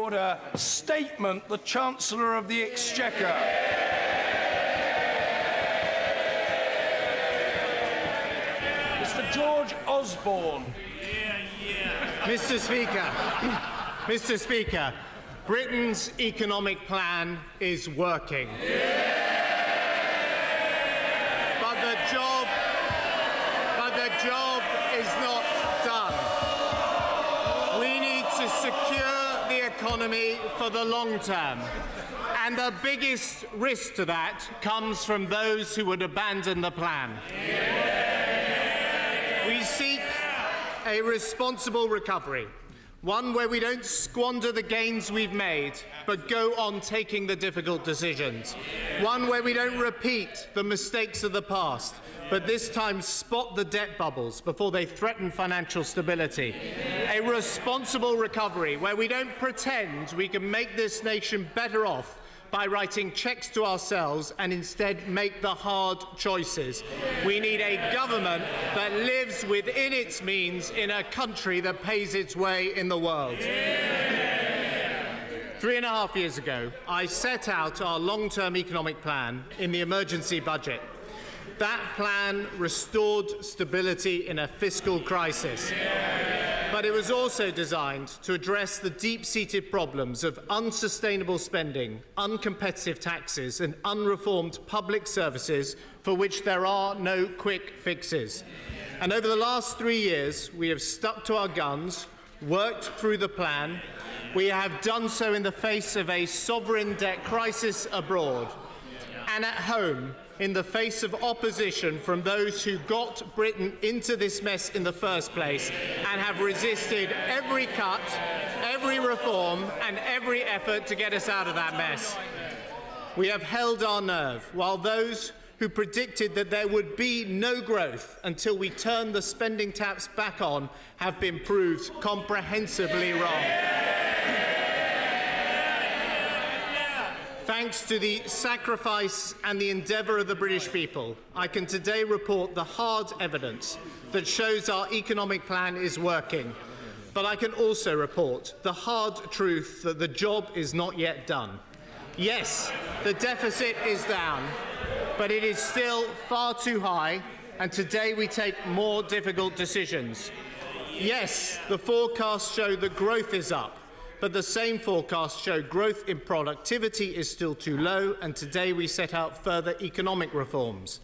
order. Statement, the Chancellor of the Exchequer. Mr. George Osborne. Mr. Speaker, Mr. Speaker, Britain's economic plan is working. But the job is not done. We need to secure the economy for the long term. And the biggest risk to that comes from those who would abandon the plan. We seek a responsible recovery, one where we don't squander the gains we've made, but go on taking the difficult decisions. One where we don't repeat the mistakes of the past, but this time spot the debt bubbles before they threaten financial stability. A responsible recovery where we don't pretend we can make this nation better off by writing cheques to ourselves and instead make the hard choices. We need a government that lives within its means in a country that pays its way in the world. 3.5 years ago, I set out our long-term economic plan in the emergency budget. That plan restored stability in a fiscal crisis. But it was also designed to address the deep-seated problems of unsustainable spending, uncompetitive taxes and unreformed public services for which there are no quick fixes. And over the last 3 years, we have stuck to our guns, worked through the plan. We have done so in the face of a sovereign debt crisis abroad and at home, in the face of opposition from those who got Britain into this mess in the first place and have resisted every cut, every reform and every effort to get us out of that mess. We have held our nerve, while those who predicted that there would be no growth until we turn the spending taps back on have been proved comprehensively wrong. Thanks to the sacrifice and the endeavour of the British people, I can today report the hard evidence that shows our economic plan is working. But I can also report the hard truth that the job is not yet done. Yes, the deficit is down, but it is still far too high, and today we take more difficult decisions. Yes, the forecasts show that growth is up, but the same forecasts show growth in productivity is still too low, and today we set out further economic reforms.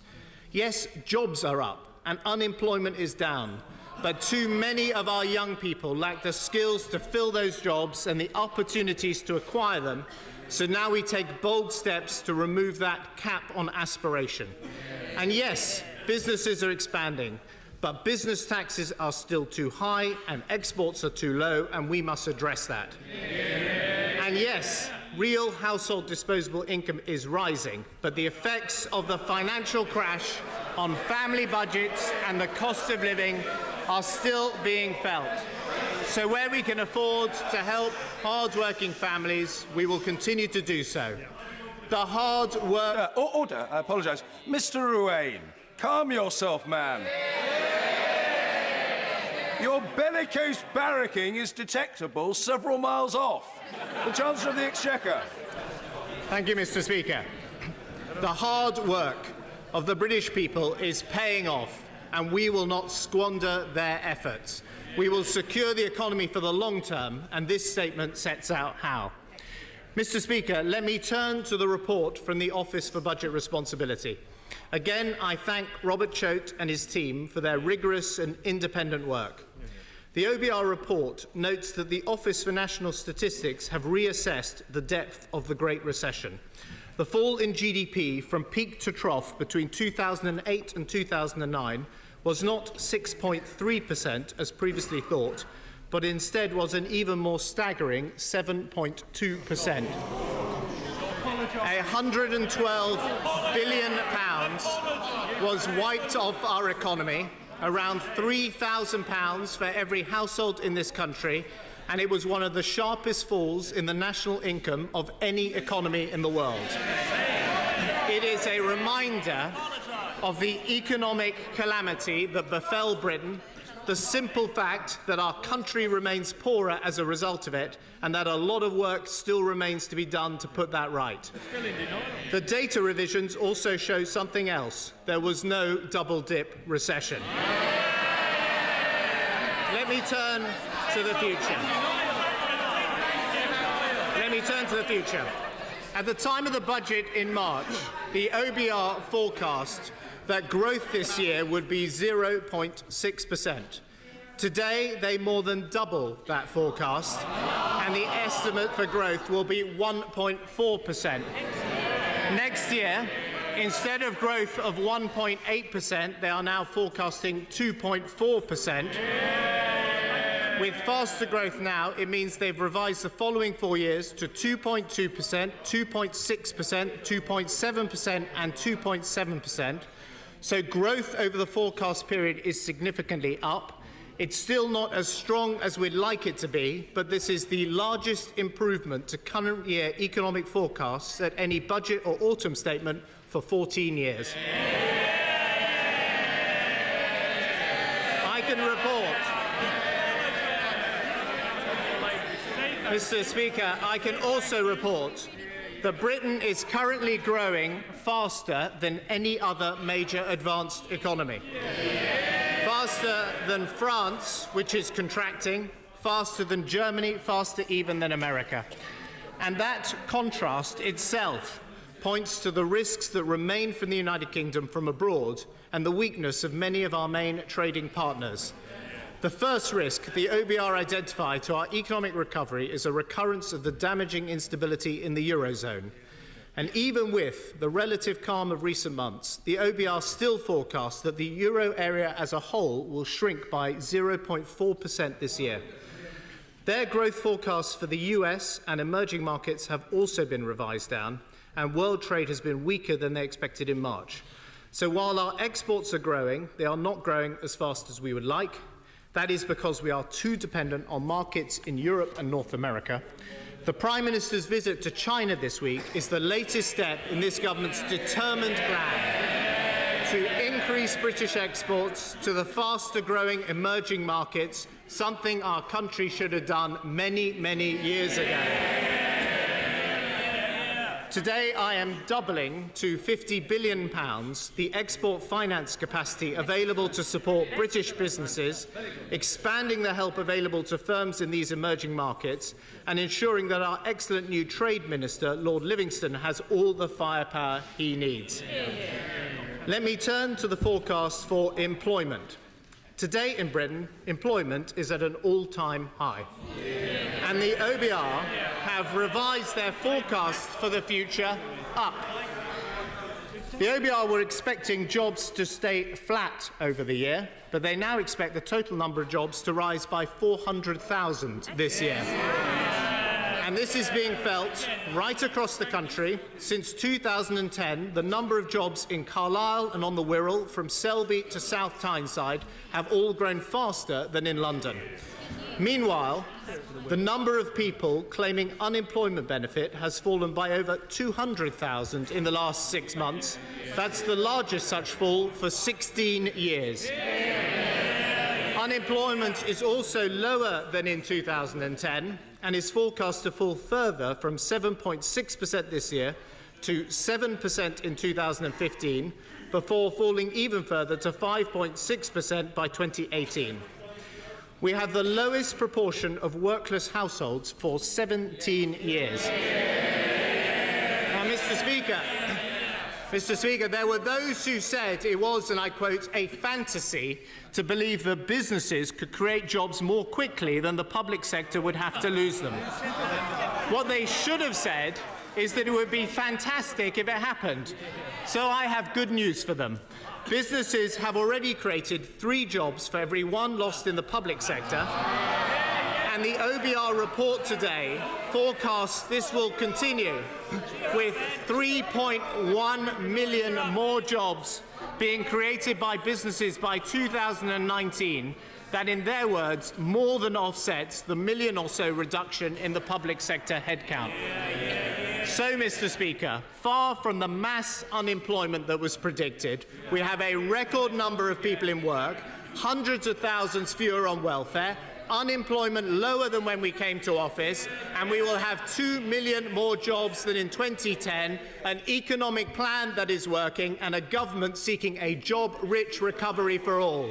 Yes, jobs are up and unemployment is down, but too many of our young people lack the skills to fill those jobs and the opportunities to acquire them, so now we take bold steps to remove that cap on aspiration. And yes, businesses are expanding, but business taxes are still too high and exports are too low, and we must address that. And yes, real household disposable income is rising, but the effects of the financial crash on family budgets and the cost of living are still being felt. So where we can afford to help hard-working families, we will continue to do so. The hard work... Order, I apologise. Mr. Ruane, calm yourself, man. Your bellicose barracking is detectable several miles off. The Chancellor of the Exchequer. Thank you, Mr. Speaker. The hard work of the British people is paying off, and we will not squander their efforts. We will secure the economy for the long term, and this statement sets out how. Mr. Speaker, let me turn to the report from the Office for Budget Responsibility. Again, I thank Robert Choate and his team for their rigorous and independent work. The OBR report notes that the Office for National Statistics have reassessed the depth of the Great Recession. The fall in GDP from peak to trough between 2008 and 2009 was not 6.3% as previously thought, but instead was an even more staggering 7.2%. £112 billion was wiped off our economy, around £3,000 for every household in this country, and it was one of the sharpest falls in the national income of any economy in the world. It is a reminder of the economic calamity that befell Britain, the simple fact that our country remains poorer as a result of it, and that a lot of work still remains to be done to put that right. The data revisions also show something else. There was no double-dip recession. Let me turn to the future. At the time of the budget in March, the OBR forecast that growth this year would be 0.6%. Today, they more than double that forecast, and the estimate for growth will be 1.4%. Next year, instead of growth of 1.8%, they are now forecasting 2.4%. With faster growth now, it means they've revised the following 4 years to 2.2%, 2.6%, 2.7%, and 2.7%. So growth over the forecast period is significantly up. It's still not as strong as we'd like it to be, but this is the largest improvement to current year economic forecasts at any budget or autumn statement for 14 years. I can report, Mr. Speaker, I can also report that Britain is currently growing faster than any other major advanced economy. Faster than France, which is contracting, faster than Germany, faster even than America. And that contrast itself points to the risks that remain from the United Kingdom from abroad and the weakness of many of our main trading partners. The first risk the OBR identified to our economic recovery is a recurrence of the damaging instability in the Eurozone. And even with the relative calm of recent months, the OBR still forecasts that the euro area as a whole will shrink by 0.4% this year. Their growth forecasts for the US and emerging markets have also been revised down, and world trade has been weaker than they expected in March. So while our exports are growing, they are not growing as fast as we would like. That is because we are too dependent on markets in Europe and North America. The Prime Minister's visit to China this week is the latest step in this government's determined plan to increase British exports to the faster-growing emerging markets, something our country should have done many, many years ago. Today, I am doubling to £50 billion the export finance capacity available to support British businesses, expanding the help available to firms in these emerging markets, and ensuring that our excellent new Trade Minister, Lord Livingston, has all the firepower he needs. Let me turn to the forecast for employment. Today in Britain, employment is at an all-time high. And the OBR have revised their forecast for the future up. The OBR were expecting jobs to stay flat over the year, but they now expect the total number of jobs to rise by 400,000 this year. And this is being felt right across the country. Since 2010, the number of jobs in Carlisle and on the Wirral, from Selby to South Tyneside, have all grown faster than in London. Meanwhile, the number of people claiming unemployment benefit has fallen by over 200,000 in the last 6 months. That's the largest such fall for 16 years. Unemployment is also lower than in 2010 and is forecast to fall further from 7.6% this year to 7% in 2015, before falling even further to 5.6% by 2018. We have the lowest proportion of workless households for 17 years. Now, Mr. Speaker, there were those who said it was, and I quote, a fantasy to believe that businesses could create jobs more quickly than the public sector would have to lose them. What they should have said is that it would be fantastic if it happened. So I have good news for them. Businesses have already created 3 jobs for every 1 lost in the public sector, and the OBR report today forecasts this will continue, with 3.1 million more jobs being created by businesses by 2019. That, in their words, more than offsets the million or so reduction in the public sector headcount. So, Mr. Speaker, far from the mass unemployment that was predicted, we have a record number of people in work, hundreds of thousands fewer on welfare, unemployment lower than when we came to office, and we will have 2 million more jobs than in 2010, an economic plan that is working, and a government seeking a job-rich recovery for all.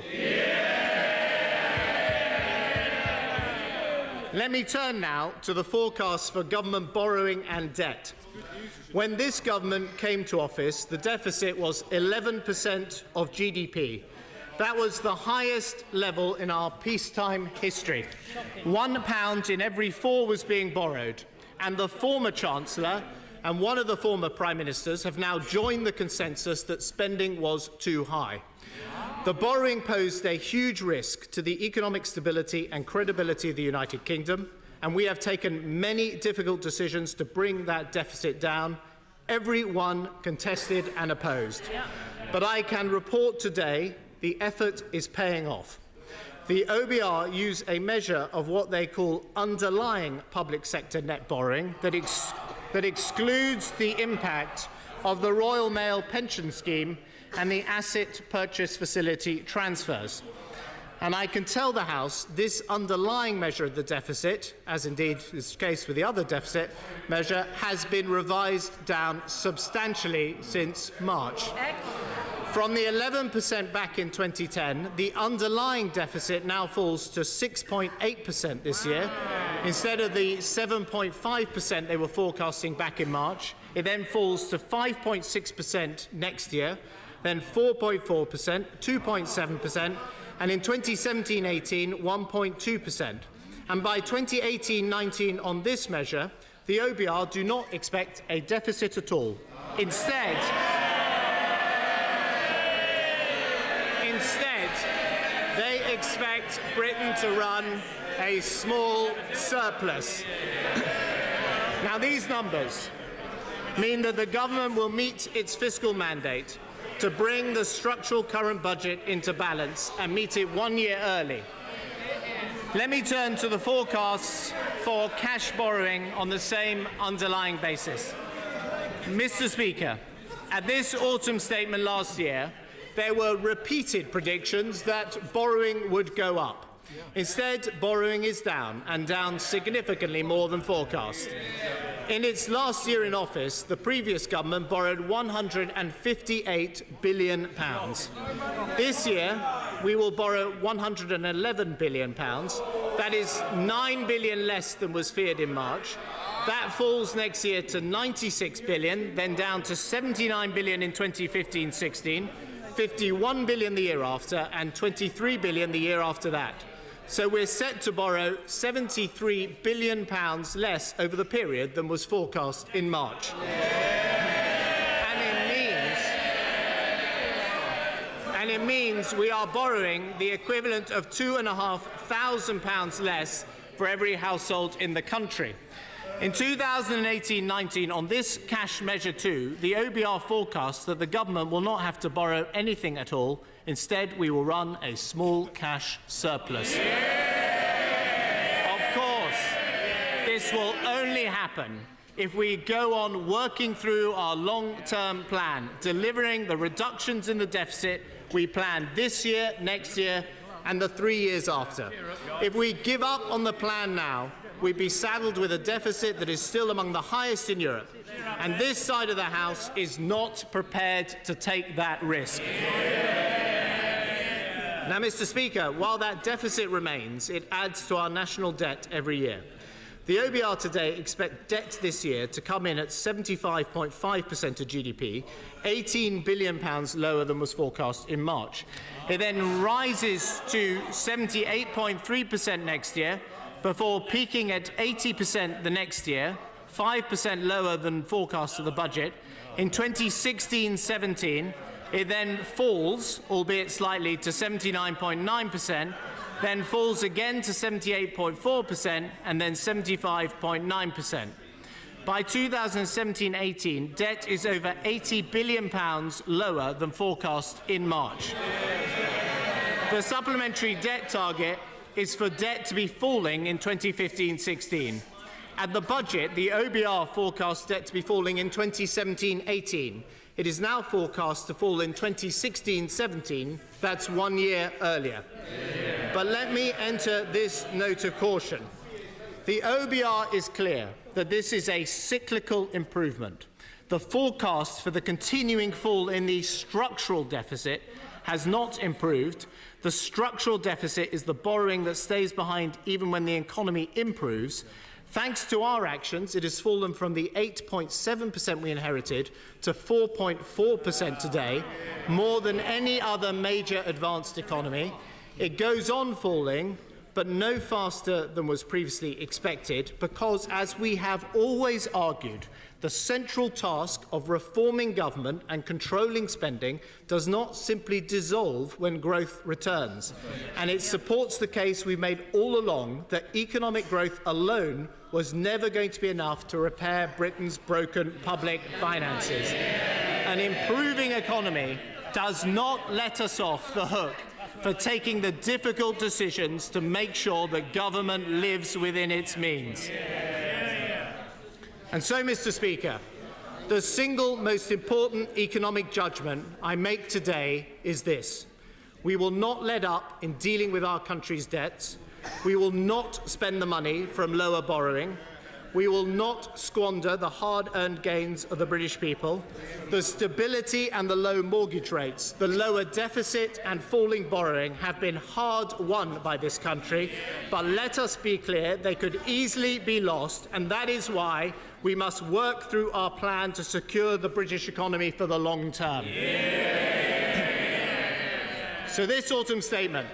Let me turn now to the forecasts for government borrowing and debt. When this government came to office, the deficit was 11% of GDP. That was the highest level in our peacetime history. £1 in every 4 was being borrowed, and the former Chancellor and one of the former Prime Ministers have now joined the consensus that spending was too high. The borrowing posed a huge risk to the economic stability and credibility of the United Kingdom, and we have taken many difficult decisions to bring that deficit down, every one contested and opposed. But I can report today the effort is paying off. The OBR use a measure of what they call underlying public sector net borrowing that excludes the impact of the Royal Mail pension scheme and the asset purchase facility transfers. And I can tell the House this underlying measure of the deficit, as indeed is the case with the other deficit measure, has been revised down substantially since March. From the 11% back in 2010, the underlying deficit now falls to 6.8% this year. Instead of the 7.5% they were forecasting back in March, it then falls to 5.6% next year, then 4.4%, 2.7%, and in 2017-18, 1.2%. And by 2018-19 on this measure, the OBR do not expect a deficit at all. Instead, they expect Britain to run a small surplus. Now, these numbers mean that the government will meet its fiscal mandate to bring the structural current budget into balance and meet it 1 year early. Let me turn to the forecasts for cash borrowing on the same underlying basis. Mr. Speaker, at this autumn statement last year, there were repeated predictions that borrowing would go up. Instead, borrowing is down, and down significantly more than forecast. In its last year in office, the previous government borrowed £158 billion. This year, we will borrow £111 billion. That is £9 billion less than was feared in March. That falls next year to £96 billion, then down to £79 billion in 2015-16, £51 billion the year after, and £23 billion the year after that. So we're set to borrow £73 billion less over the period than was forecast in March. And it means we are borrowing the equivalent of £2,500 less for every household in the country. In 2018-19, on this cash measure too, the OBR forecasts that the government will not have to borrow anything at all. Instead, we will run a small cash surplus. Of course, this will only happen if we go on working through our long-term plan, delivering the reductions in the deficit we planned this year, next year, and the 3 years after. If we give up on the plan now, we'd be saddled with a deficit that is still among the highest in Europe. And this side of the House is not prepared to take that risk. Now, Mr. Speaker, while that deficit remains, it adds to our national debt every year. The OBR today expect debt this year to come in at 75.5% of GDP, £18 billion lower than was forecast in March. It then rises to 78.3% next year, before peaking at 80% the next year, 5% lower than forecast of the budget. In 2016-17, it then falls, albeit slightly, to 79.9%, then falls again to 78.4%, and then 75.9%. By 2017-18, debt is over £80 billion lower than forecast in March. The supplementary debt target is for debt to be falling in 2015-16. At the budget, the OBR forecasts debt to be falling in 2017-18. It is now forecast to fall in 2016-17. That's 1 year earlier. But let me enter this note of caution. The OBR is clear that this is a cyclical improvement. The forecast for the continuing fall in the structural deficit has not improved. The structural deficit is the borrowing that stays behind even when the economy improves. Thanks to our actions, it has fallen from the 8.7% we inherited to 4.4% today, more than any other major advanced economy. It goes on falling, but no faster than was previously expected, because, as we have always argued, the central task of reforming government and controlling spending does not simply dissolve when growth returns. And it supports the case we've made all along that economic growth alone was never going to be enough to repair Britain's broken public finances. An improving economy does not let us off the hook for taking the difficult decisions to make sure that government lives within its means. And so, Mr. Speaker, the single most important economic judgment I make today is this: we will not let up in dealing with our country's debts. We will not spend the money from lower borrowing. We will not squander the hard-earned gains of the British people. The stability and the low mortgage rates, the lower deficit and falling borrowing have been hard won by this country, but let us be clear, they could easily be lost, and that is why we must work through our plan to secure the British economy for the long term. So this autumn statement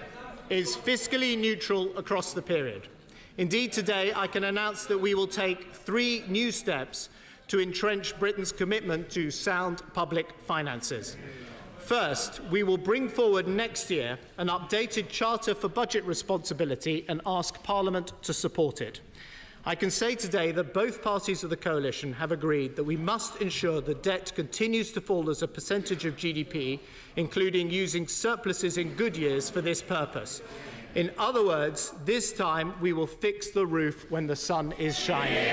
is fiscally neutral across the period. Indeed, today I can announce that we will take 3 new steps to entrench Britain's commitment to sound public finances. First, we will bring forward next year an updated Charter for Budget Responsibility and ask Parliament to support it. I can say today that both parties of the coalition have agreed that we must ensure the debt continues to fall as a percentage of GDP, including using surpluses in good years for this purpose. In other words, this time we will fix the roof when the sun is shining.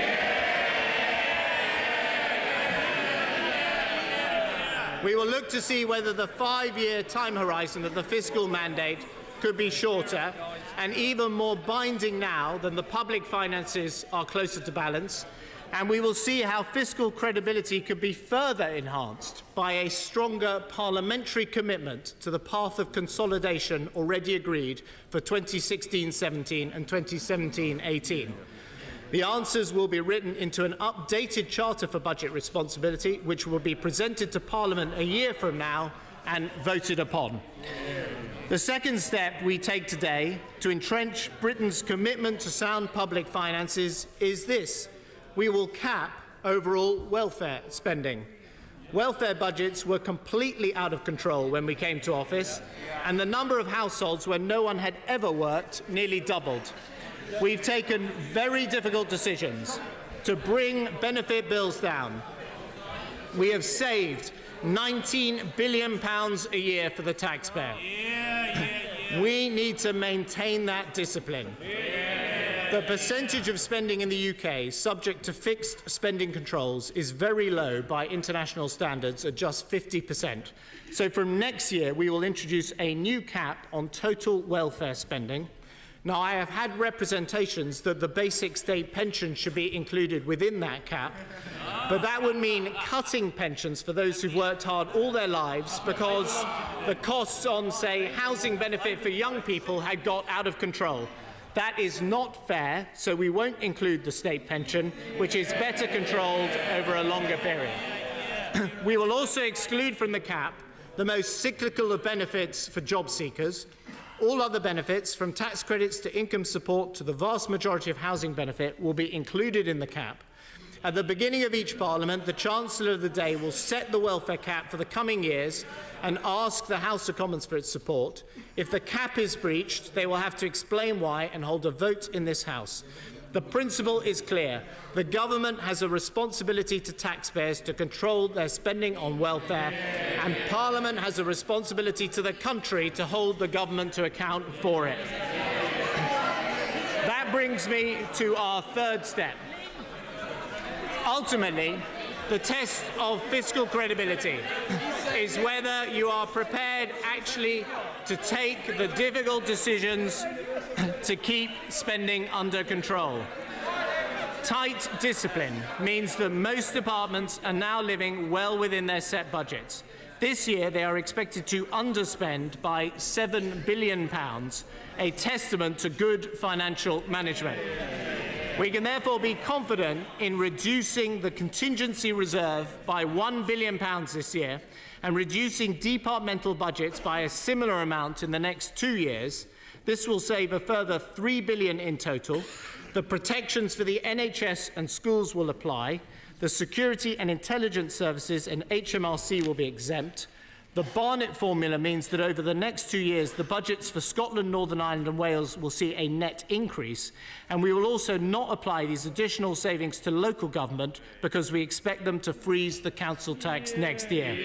We will look to see whether the 5-year time horizon of the fiscal mandate could be shorter and even more binding now than the public finances are closer to balance. And we will see how fiscal credibility could be further enhanced by a stronger parliamentary commitment to the path of consolidation already agreed for 2016-17 and 2017-18. The answers will be written into an updated Charter for Budget Responsibility, which will be presented to Parliament a year from now and voted upon. The second step we take today to entrench Britain's commitment to sound public finances is this: we will cap overall welfare spending. Welfare budgets were completely out of control when we came to office, and the number of households where no one had ever worked nearly doubled. We've taken very difficult decisions to bring benefit bills down. We have saved £19 billion a year for the taxpayer. We need to maintain that discipline. The percentage of spending in the UK subject to fixed spending controls is very low by international standards at just 50%. So from next year, we will introduce a new cap on total welfare spending. Now, I have had representations that the basic state pension should be included within that cap, but that would mean cutting pensions for those who've worked hard all their lives because the costs on, say, housing benefit for young people had got out of control. That is not fair, so we won't include the state pension, which is better controlled over a longer period. We will also exclude from the cap the most cyclical of benefits for job seekers. All other benefits, from tax credits to income support to the vast majority of housing benefit, will be included in the cap. At the beginning of each Parliament, the Chancellor of the day will set the welfare cap for the coming years and ask the House of Commons for its support. If the cap is breached, they will have to explain why and hold a vote in this House. The principle is clear. The government has a responsibility to taxpayers to control their spending on welfare, and Parliament has a responsibility to the country to hold the government to account for it. That brings me to our third step. Ultimately, The test of fiscal credibility is whether you are prepared actually to take the difficult decisions to keep spending under control. Tight discipline means that most departments are now living well within their set budgets. This year, they are expected to underspend by £7 billion, a testament to good financial management. We can therefore be confident in reducing the contingency reserve by £1 billion this year and reducing departmental budgets by a similar amount in the next 2 years. This will save a further £3 billion in total. The protections for the NHS and schools will apply. The security and intelligence services and HMRC will be exempt. The Barnett formula means that over the next 2 years, the budgets for Scotland, Northern Ireland and Wales will see a net increase, and we will also not apply these additional savings to local government because we expect them to freeze the council tax next year.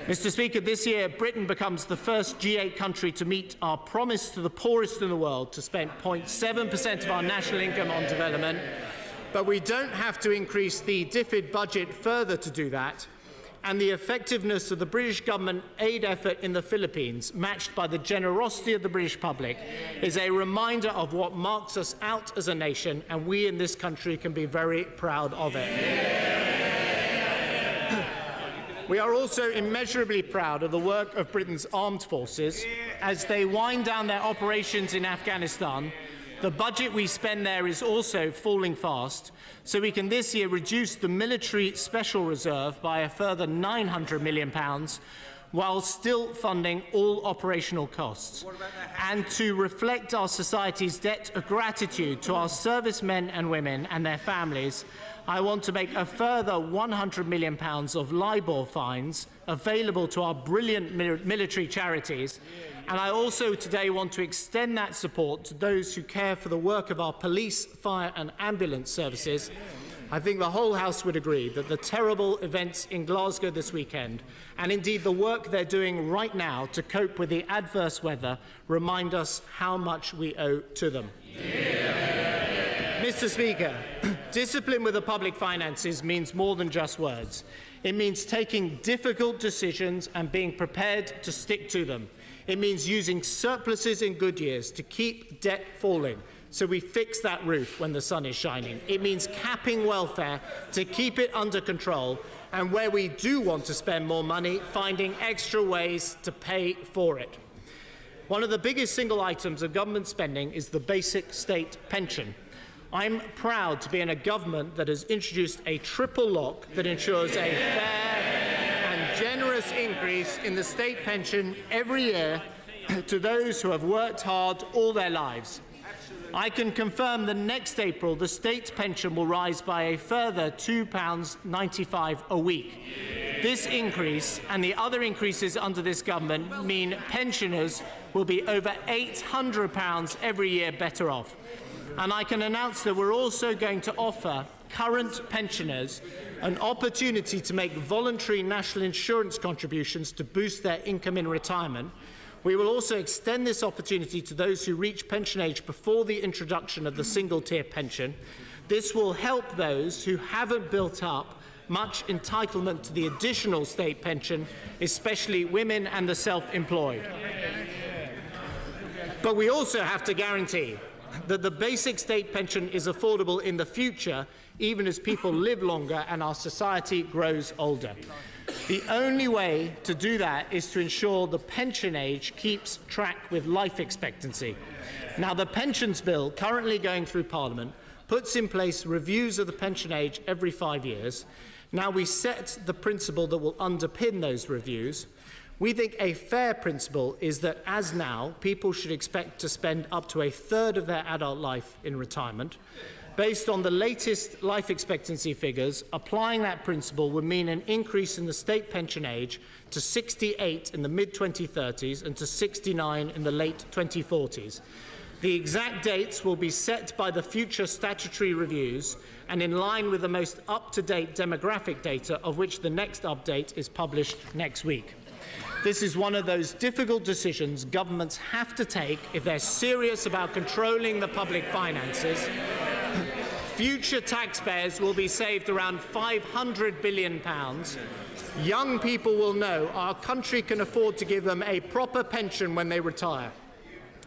Mr. Speaker, this year Britain becomes the first G8 country to meet our promise to the poorest in the world to spend 0.7% of our national income on development, but we don't have to increase the DFID budget further to do that. And the effectiveness of the British government aid effort in the Philippines, matched by the generosity of the British public, is a reminder of what marks us out as a nation, and we in this country can be very proud of it. We are also immeasurably proud of the work of Britain's armed forces as they wind down their operations in Afghanistan. The budget we spend there is also falling fast, so we can this year reduce the military special reserve by a further £900 million, while still funding all operational costs. And to reflect our society's debt of gratitude to our servicemen and women and their families, I want to make a further £100 million of LIBOR fines available to our brilliant military charities. And I also today want to extend that support to those who care for the work of our police, fire and ambulance services. I think the whole House would agree that the terrible events in Glasgow this weekend, and indeed the work they're doing right now to cope with the adverse weather, remind us how much we owe to them. Mr. Speaker, discipline with the public finances means more than just words. It means taking difficult decisions and being prepared to stick to them. It means using surpluses in good years to keep debt falling, so we fix that roof when the sun is shining. It means capping welfare to keep it under control, and where we do want to spend more money, finding extra ways to pay for it. One of the biggest single items of government spending is the basic state pension. I'm proud to be in a government that has introduced a triple lock that ensures a fair and generous increase in the state pension every year to those who have worked hard all their lives. I can confirm that next April the state pension will rise by a further £2.95 a week. This increase and the other increases under this government mean pensioners will be over £800 every year better off. And I can announce that we're also going to offer current pensioners an opportunity to make voluntary national insurance contributions to boost their income in retirement. We will also extend this opportunity to those who reach pension age before the introduction of the single-tier pension. This will help those who haven't built up much entitlement to the additional state pension, especially women and the self-employed. But we also have to guarantee that the basic state pension is affordable in the future, even as people live longer and our society grows older. The only way to do that is to ensure the pension age keeps track with life expectancy. Now, the pensions bill currently going through Parliament puts in place reviews of the pension age every 5 years. Now we set the principle that will underpin those reviews. We think a fair principle is that, as now, people should expect to spend up to a third of their adult life in retirement. Based on the latest life expectancy figures, applying that principle would mean an increase in the state pension age to 68 in the mid-2030s and to 69 in the late 2040s. The exact dates will be set by the future statutory reviews and in line with the most up-to-date demographic data, of which the next update is published next week. This is one of those difficult decisions governments have to take if they're serious about controlling the public finances, future taxpayers will be saved around £500 billion. Young people will know our country can afford to give them a proper pension when they retire.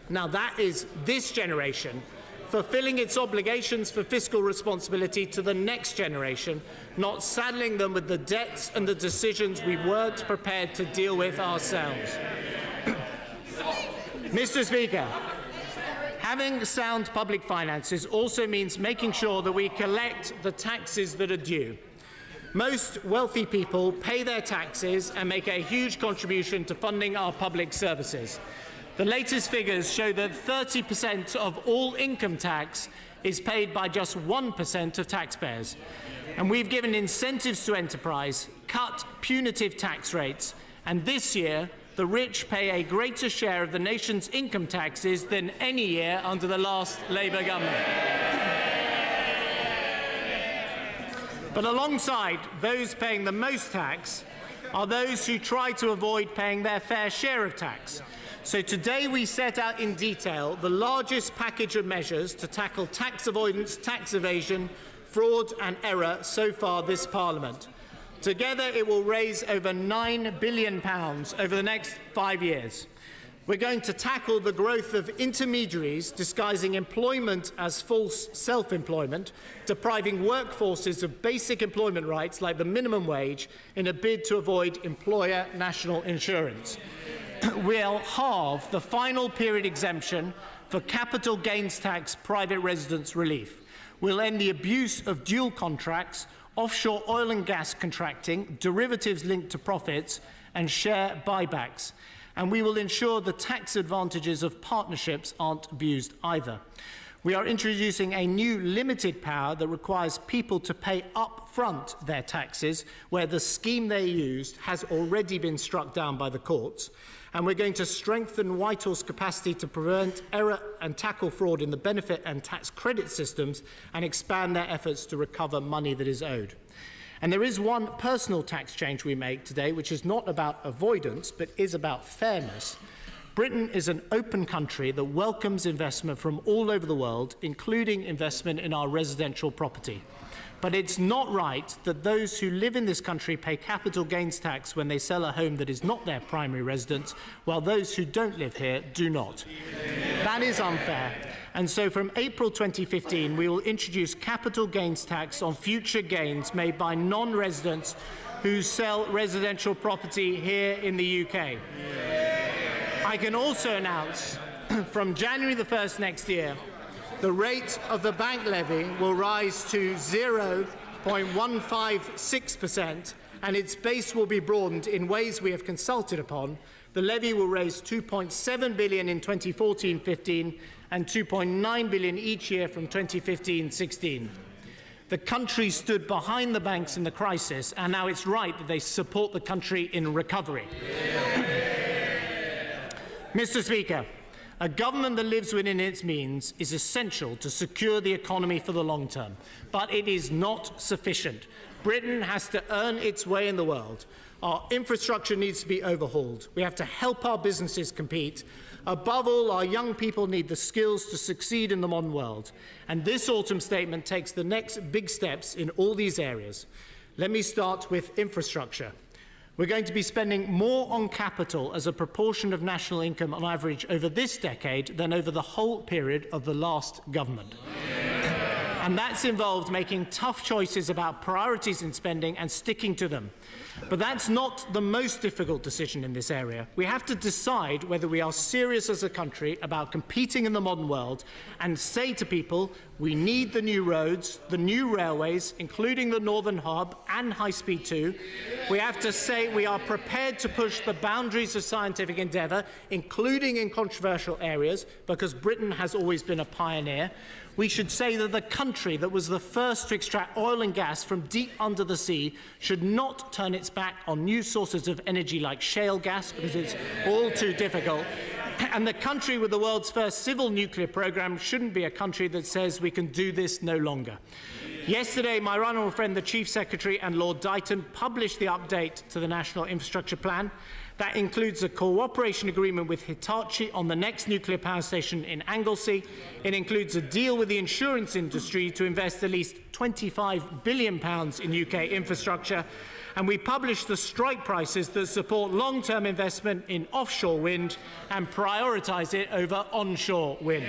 Now, that is this generation fulfilling its obligations for fiscal responsibility to the next generation, not saddling them with the debts and the decisions we weren't prepared to deal with ourselves. Mr. Speaker, having sound public finances also means making sure that we collect the taxes that are due. Most wealthy people pay their taxes and make a huge contribution to funding our public services. The latest figures show that 30% of all income tax is paid by just 1% of taxpayers. And we've given incentives to enterprise, cut punitive tax rates, and this year the rich pay a greater share of the nation's income taxes than any year under the last Labour government. But alongside those paying the most tax are those who try to avoid paying their fair share of tax. So today we set out in detail the largest package of measures to tackle tax avoidance, tax evasion, fraud and error so far this Parliament. Together it will raise over £9 billion over the next 5 years. We're going to tackle the growth of intermediaries disguising employment as false self-employment, depriving workforces of basic employment rights like the minimum wage in a bid to avoid employer national insurance. We'll halve the final period exemption for capital gains tax private residence relief. We'll end the abuse of dual contracts, offshore oil and gas contracting, derivatives linked to profits, and share buybacks. And we will ensure the tax advantages of partnerships aren't abused either. We are introducing a new limited power that requires people to pay up front their taxes where the scheme they used has already been struck down by the courts. And we're going to strengthen Whitehall's capacity to prevent error and tackle fraud in the benefit and tax credit systems and expand their efforts to recover money that is owed. And there is one personal tax change we make today, which is not about avoidance, but is about fairness. Britain is an open country that welcomes investment from all over the world, including investment in our residential property. But it's not right that those who live in this country pay capital gains tax when they sell a home that is not their primary residence, while those who don't live here do not. That is unfair. And so from April 2015, we will introduce capital gains tax on future gains made by non-residents who sell residential property here in the UK. I can also announce from January the 1st next year, the rate of the bank levy will rise to 0.156%, and its base will be broadened in ways we have consulted upon. The levy will raise £2.7 billion in 2014-15 and £2.9 billion each year from 2015-16. The country stood behind the banks in the crisis, and now it's right that they support the country in recovery. Mr. Speaker, a government that lives within its means is essential to secure the economy for the long term, but it is not sufficient. Britain has to earn its way in the world. Our infrastructure needs to be overhauled. We have to help our businesses compete. Above all, our young people need the skills to succeed in the modern world. And this autumn statement takes the next big steps in all these areas. Let me start with infrastructure. We're going to be spending more on capital as a proportion of national income on average over this decade than over the whole period of the last government. And that's involved making tough choices about priorities in spending and sticking to them. But that's not the most difficult decision in this area. We have to decide whether we are serious as a country about competing in the modern world and say to people, we need the new roads, the new railways, including the Northern Hub and High Speed 2. We have to say we are prepared to push the boundaries of scientific endeavour, including in controversial areas, because Britain has always been a pioneer. We should say that the country that was the first to extract oil and gas from deep under the sea should not turn its back on new sources of energy like shale gas, because it's all too difficult. And the country with the world's first civil nuclear programme shouldn't be a country that says we can do this no longer. Yesterday, my right honourable friend, the Chief Secretary and Lord Dighton, published the update to the National Infrastructure Plan. That includes a cooperation agreement with Hitachi on the next nuclear power station in Anglesey. It includes a deal with the insurance industry to invest at least £25 billion in UK infrastructure. And we published the strike prices that support long-term investment in offshore wind and prioritise it over onshore wind.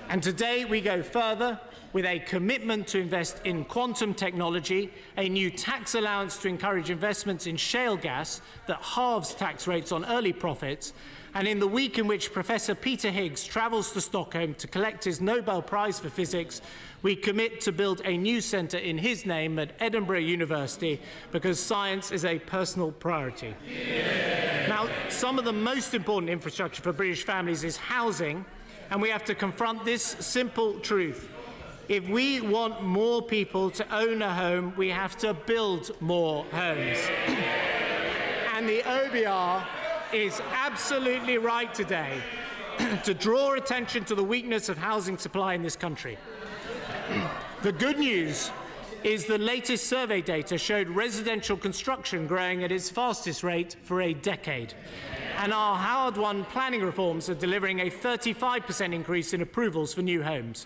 And today we go further with a commitment to invest in quantum technology, a new tax allowance to encourage investments in shale gas that halves tax rates on early profits, and in the week in which Professor Peter Higgs travels to Stockholm to collect his Nobel Prize for Physics, we commit to build a new centre in his name at Edinburgh University because science is a personal priority. Now, some of the most important infrastructure for British families is housing, and we have to confront this simple truth. If we want more people to own a home, we have to build more homes. And the OBR is absolutely right today to draw attention to the weakness of housing supply in this country. The good news is the latest survey data showed residential construction growing at its fastest rate for a decade. And our hard-won planning reforms are delivering a 35% increase in approvals for new homes.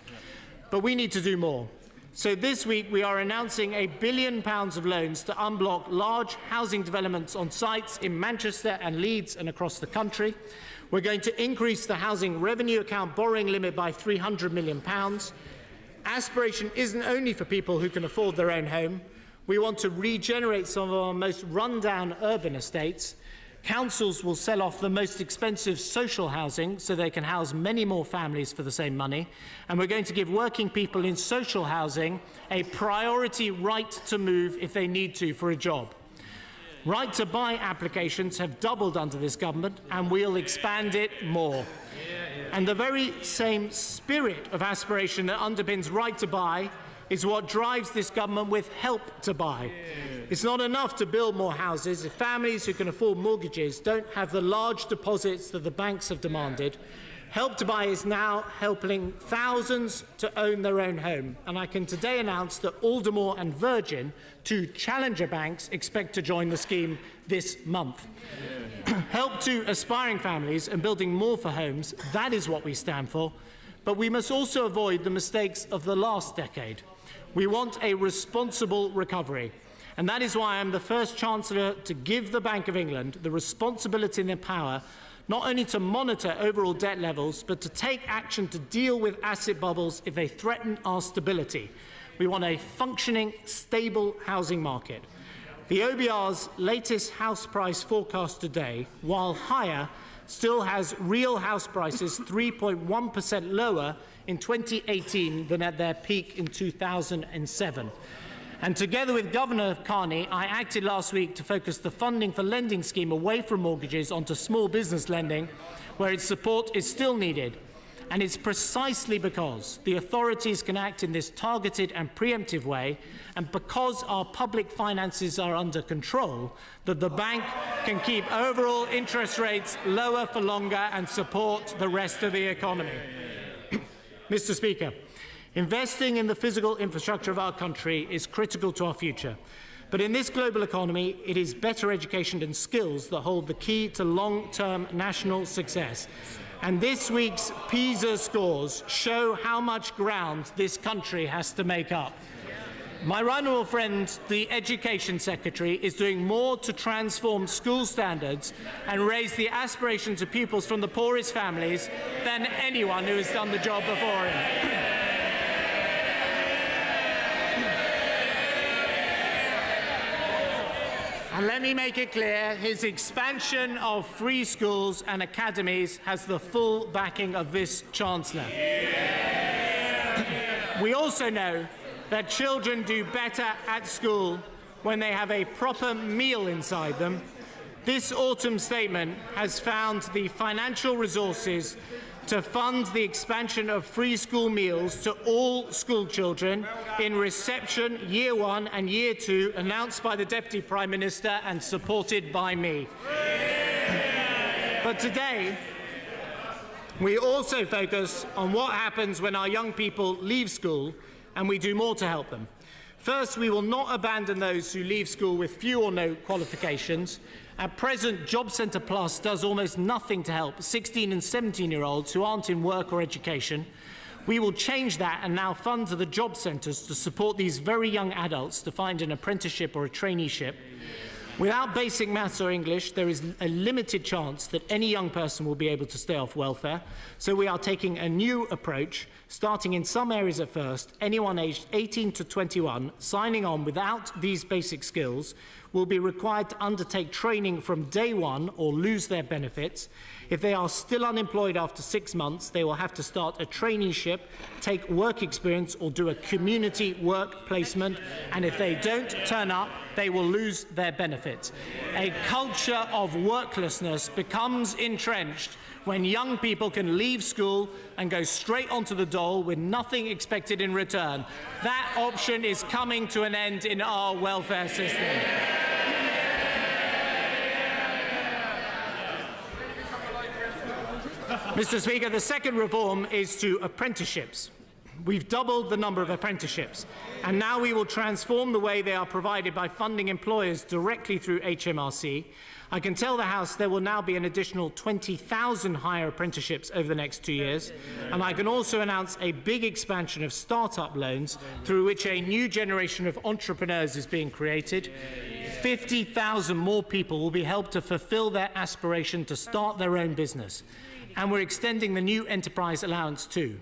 But we need to do more. So this week we are announcing £1 billion of loans to unblock large housing developments on sites in Manchester and Leeds and across the country. We're going to increase the housing revenue account borrowing limit by £300 million. Aspiration isn't only for people who can afford their own home. We want to regenerate some of our most run-down urban estates. Councils will sell off the most expensive social housing so they can house many more families for the same money. And we're going to give working people in social housing a priority right to move if they need to for a job. Right to buy applications have doubled under this government, and we'll expand it more. And the very same spirit of aspiration that underpins right to buy is what drives this government with help to buy. It's not enough to build more houses if families who can afford mortgages don't have the large deposits that the banks have demanded. Help to Buy is now helping thousands to own their own home. And I can today announce that Aldermore and Virgin, two challenger banks, expect to join the scheme this month. Help to aspiring families and building more for homes, that is what we stand for. But we must also avoid the mistakes of the last decade. We want a responsible recovery. And that is why I'm the first Chancellor to give the Bank of England the responsibility and the power not only to monitor overall debt levels, but to take action to deal with asset bubbles if they threaten our stability. We want a functioning, stable housing market. The OBR's latest house price forecast today, while higher, still has real house prices 3.1% lower in 2018 than at their peak in 2007. And together with Governor Carney, I acted last week to focus the funding for lending scheme away from mortgages onto small business lending, where its support is still needed. And it's precisely because the authorities can act in this targeted and preemptive way, and because our public finances are under control, that the bank can keep overall interest rates lower for longer and support the rest of the economy. Mr. Speaker, investing in the physical infrastructure of our country is critical to our future. But in this global economy, it is better education and skills that hold the key to long-term national success. And this week's PISA scores show how much ground this country has to make up. My right honourable friend, the Education Secretary, is doing more to transform school standards and raise the aspirations of pupils from the poorest families than anyone who has done the job before him. And let me make it clear, his expansion of free schools and academies has the full backing of this Chancellor. We also know that children do better at school when they have a proper meal inside them. This autumn statement has found the financial resources to fund the expansion of free school meals to all school children in reception Year 1 and Year 2, announced by the Deputy Prime Minister and supported by me. But today, We also focus on what happens when our young people leave school, and we do more to help them. First, we will not abandon those who leave school with few or no qualifications. At present, Job Centre Plus does almost nothing to help 16 and 17-year-olds who aren't in work or education. We will change that and now fund to the job centres to support these very young adults to find an apprenticeship or a traineeship. Without basic maths or English, there is a limited chance that any young person will be able to stay off welfare. So we are taking a new approach, starting in some areas at first. Anyone aged 18 to 21 signing on without these basic skills will be required to undertake training from day one or lose their benefits. If they are still unemployed after 6 months, they will have to start a traineeship, take work experience, or do a community work placement. And if they don't turn up, they will lose their benefits. A culture of worklessness becomes entrenched when young people can leave school and go straight onto the dole with nothing expected in return. That option is coming to an end in our welfare system. Mr. Speaker, the second reform is to apprenticeships. We've doubled the number of apprenticeships, and now we will transform the way they are provided by funding employers directly through HMRC. I can tell the House there will now be an additional 20,000 higher apprenticeships over the next 2 years, and I can also announce a big expansion of start-up loans through which a new generation of entrepreneurs is being created. 50,000 more people will be helped to fulfil their aspiration to start their own business, and we're extending the new enterprise allowance too.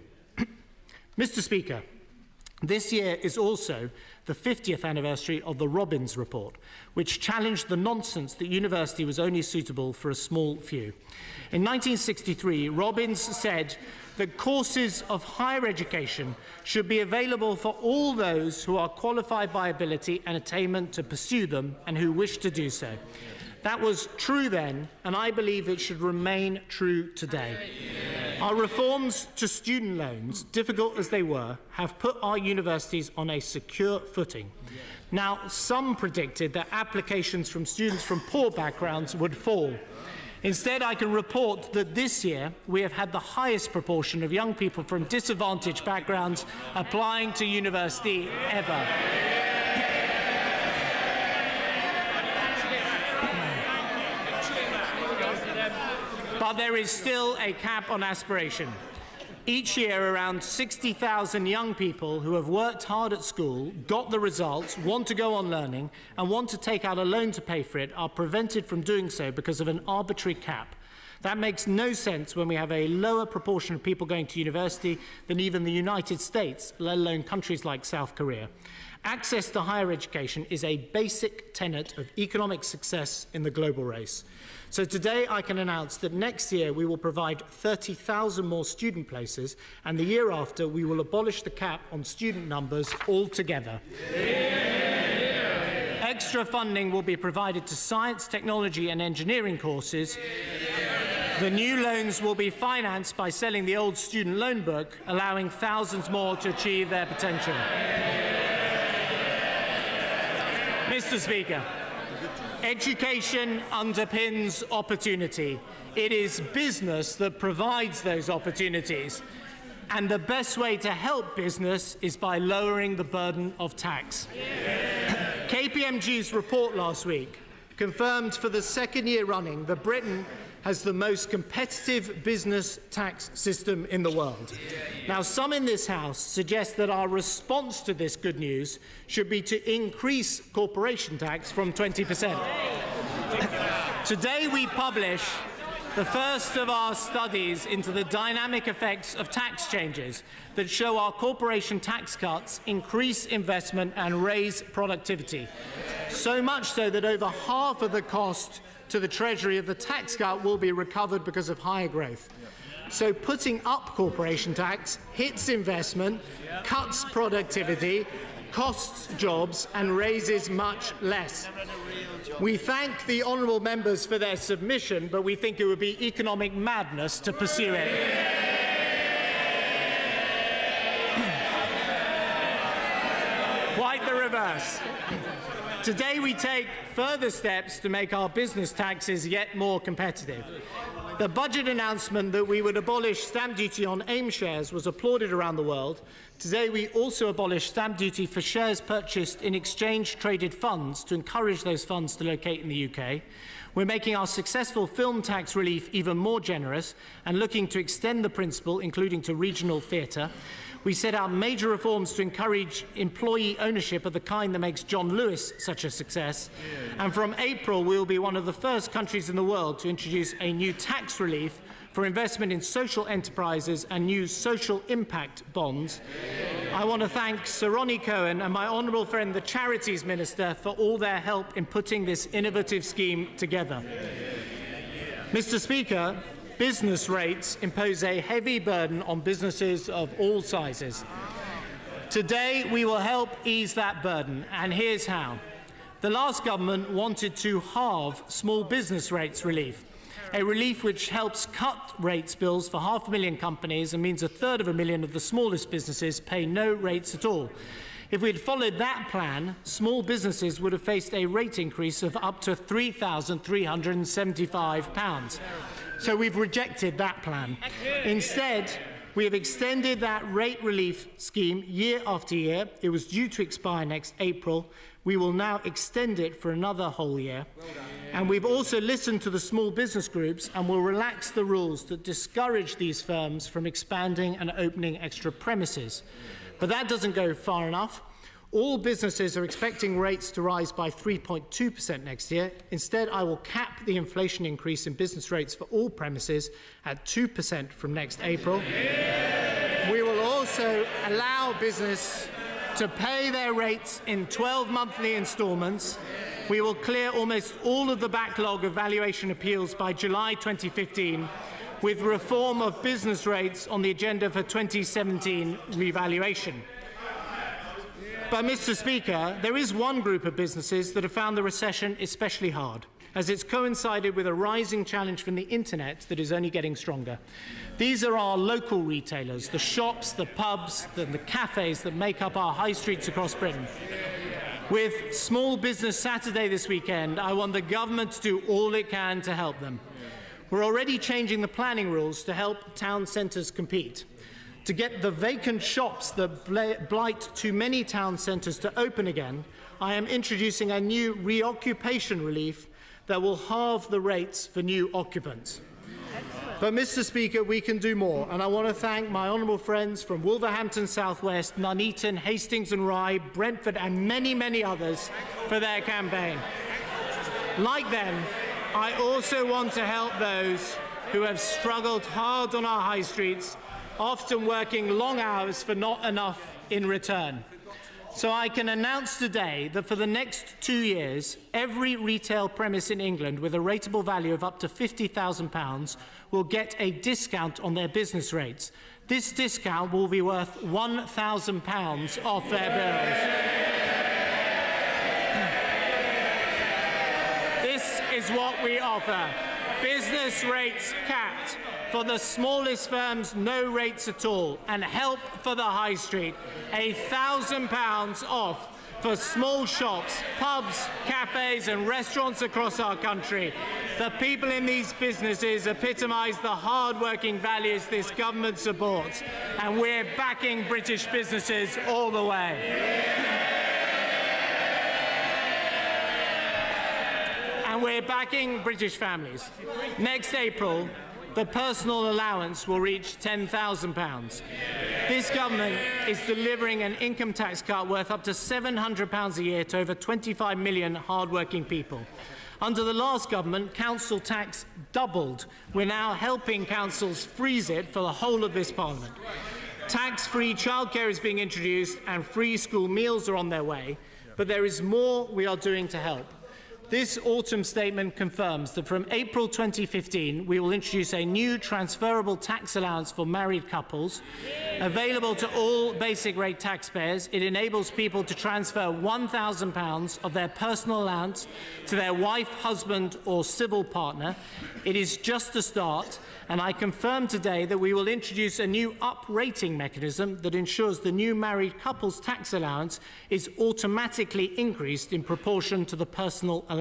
Mr. Speaker, this year is also the 50th anniversary of the Robbins Report, which challenged the nonsense that university was only suitable for a small few. In 1963, Robbins said that courses of higher education should be available for all those who are qualified by ability and attainment to pursue them and who wish to do so. That was true then, and I believe it should remain true today. Our reforms to student loans, difficult as they were, have put our universities on a secure footing. Now, some predicted that applications from students from poor backgrounds would fall. Instead, I can report that this year we have had the highest proportion of young people from disadvantaged backgrounds applying to university ever. But there is still a cap on aspiration. Each year, around 60,000 young people who have worked hard at school, got the results, want to go on learning, and want to take out a loan to pay for it are prevented from doing so because of an arbitrary cap. That makes no sense when we have a lower proportion of people going to university than even the United States, let alone countries like South Korea. Access to higher education is a basic tenet of economic success in the global race. So today I can announce that next year we will provide 30,000 more student places, and the year after we will abolish the cap on student numbers altogether. Extra funding will be provided to science, technology and engineering courses. The new loans will be financed by selling the old student loan book, allowing thousands more to achieve their potential. Mr. Speaker, education underpins opportunity. It is business that provides those opportunities. And the best way to help business is by lowering the burden of tax. KPMG's report last week confirmed for the second year running that Britain has the most competitive business tax system in the world. Now, some in this House suggest that our response to this good news should be to increase corporation tax from 20%. Today we publish the first of our studies into the dynamic effects of tax changes that show our corporation tax cuts increase investment and raise productivity. So much so that over half of the cost to the Treasury of the tax cut will be recovered because of higher growth. So putting up corporation tax hits investment, cuts productivity, costs jobs and raises much less. We thank the honourable members for their submission, but we think it would be economic madness to pursue it. Quite the reverse. Today we take further steps to make our business taxes yet more competitive. The budget announcement that we would abolish stamp duty on AIM shares was applauded around the world. Today, we also abolished stamp duty for shares purchased in exchange-traded funds to encourage those funds to locate in the UK. We're making our successful film tax relief even more generous and looking to extend the principle, including to regional theatre. We set out major reforms to encourage employee ownership of the kind that makes John Lewis such a success. And from April, we will be one of the first countries in the world to introduce a new tax relief for investment in social enterprises and new social impact bonds. I want to thank Sir Ronnie Cohen and my honourable friend, the Charities Minister, for all their help in putting this innovative scheme together. Mr. Speaker, business rates impose a heavy burden on businesses of all sizes. Today, we will help ease that burden, and here's how. The last government wanted to halve small business rates relief, a relief which helps cut rates bills for 500,000 companies and means 1/3 of the smallest businesses pay no rates at all. If we had followed that plan, small businesses would have faced a rate increase of up to £3,375. So we've rejected that plan. Instead, we have extended that rate relief scheme year after year. It was due to expire next April. We will now extend it for another whole year. And we've also listened to the small business groups and will relax the rules that discourage these firms from expanding and opening extra premises. But that doesn't go far enough. All businesses are expecting rates to rise by 3.2% next year. Instead, I will cap the inflation increase in business rates for all premises at 2% from next April. We will also allow business to pay their rates in 12 monthly instalments. We will clear almost all of the backlog of valuation appeals by July 2015, with reform of business rates on the agenda for 2017 revaluation. But, Mr. Speaker, there is one group of businesses that have found the recession especially hard, as it's coincided with a rising challenge from the internet that is only getting stronger. These are our local retailers, the shops, the pubs, the cafes that make up our high streets across Britain. With Small Business Saturday this weekend, I want the government to do all it can to help them. We're already changing the planning rules to help town centres compete. To get the vacant shops that blight too many town centres to open again, I am introducing a new reoccupation relief that will halve the rates for new occupants. But, Mr. Speaker, we can do more, and I want to thank my honourable friends from Wolverhampton South West, Nuneaton, Hastings and Rye, Brentford and many, many others for their campaign. Like them, I also want to help those who have struggled hard on our high streets, often working long hours for not enough in return. So I can announce today that for the next 2 years, every retail premise in England with a rateable value of up to £50,000 will get a discount on their business rates. This discount will be worth £1,000 off their bills. This is what we offer. Business rates capped. For the smallest firms, no rates at all, and help for the high street, £1,000 off for small shops, pubs, cafes and restaurants across our country. The people in these businesses epitomise the hard-working values this government supports, and we're backing British businesses all the way. And we're backing British families. Next April, the personal allowance will reach £10,000. This government is delivering an income tax cut worth up to £700 a year to over 25 million hard-working people. Under the last government, council tax doubled. We're now helping councils freeze it for the whole of this Parliament. Tax-free childcare is being introduced and free school meals are on their way, but there is more we are doing to help. This autumn statement confirms that from April 2015, we will introduce a new transferable tax allowance for married couples. Available to all basic rate taxpayers, it enables people to transfer £1,000 of their personal allowance to their wife, husband or civil partner. It is just a start, and I confirm today that we will introduce a new up-rating mechanism that ensures the new married couple's tax allowance is automatically increased in proportion to the personal allowance.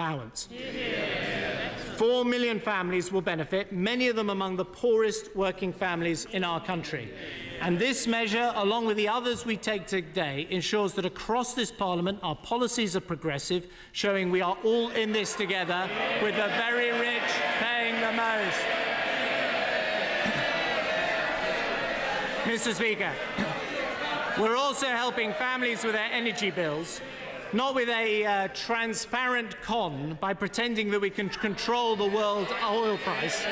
4 million families will benefit, many of them among the poorest working families in our country. And this measure, along with the others we take today, ensures that across this Parliament our policies are progressive, showing we are all in this together, with the very rich paying the most. Mr. Speaker, we're also helping families with their energy bills, not with a transparent con by pretending that we can control the world oil price,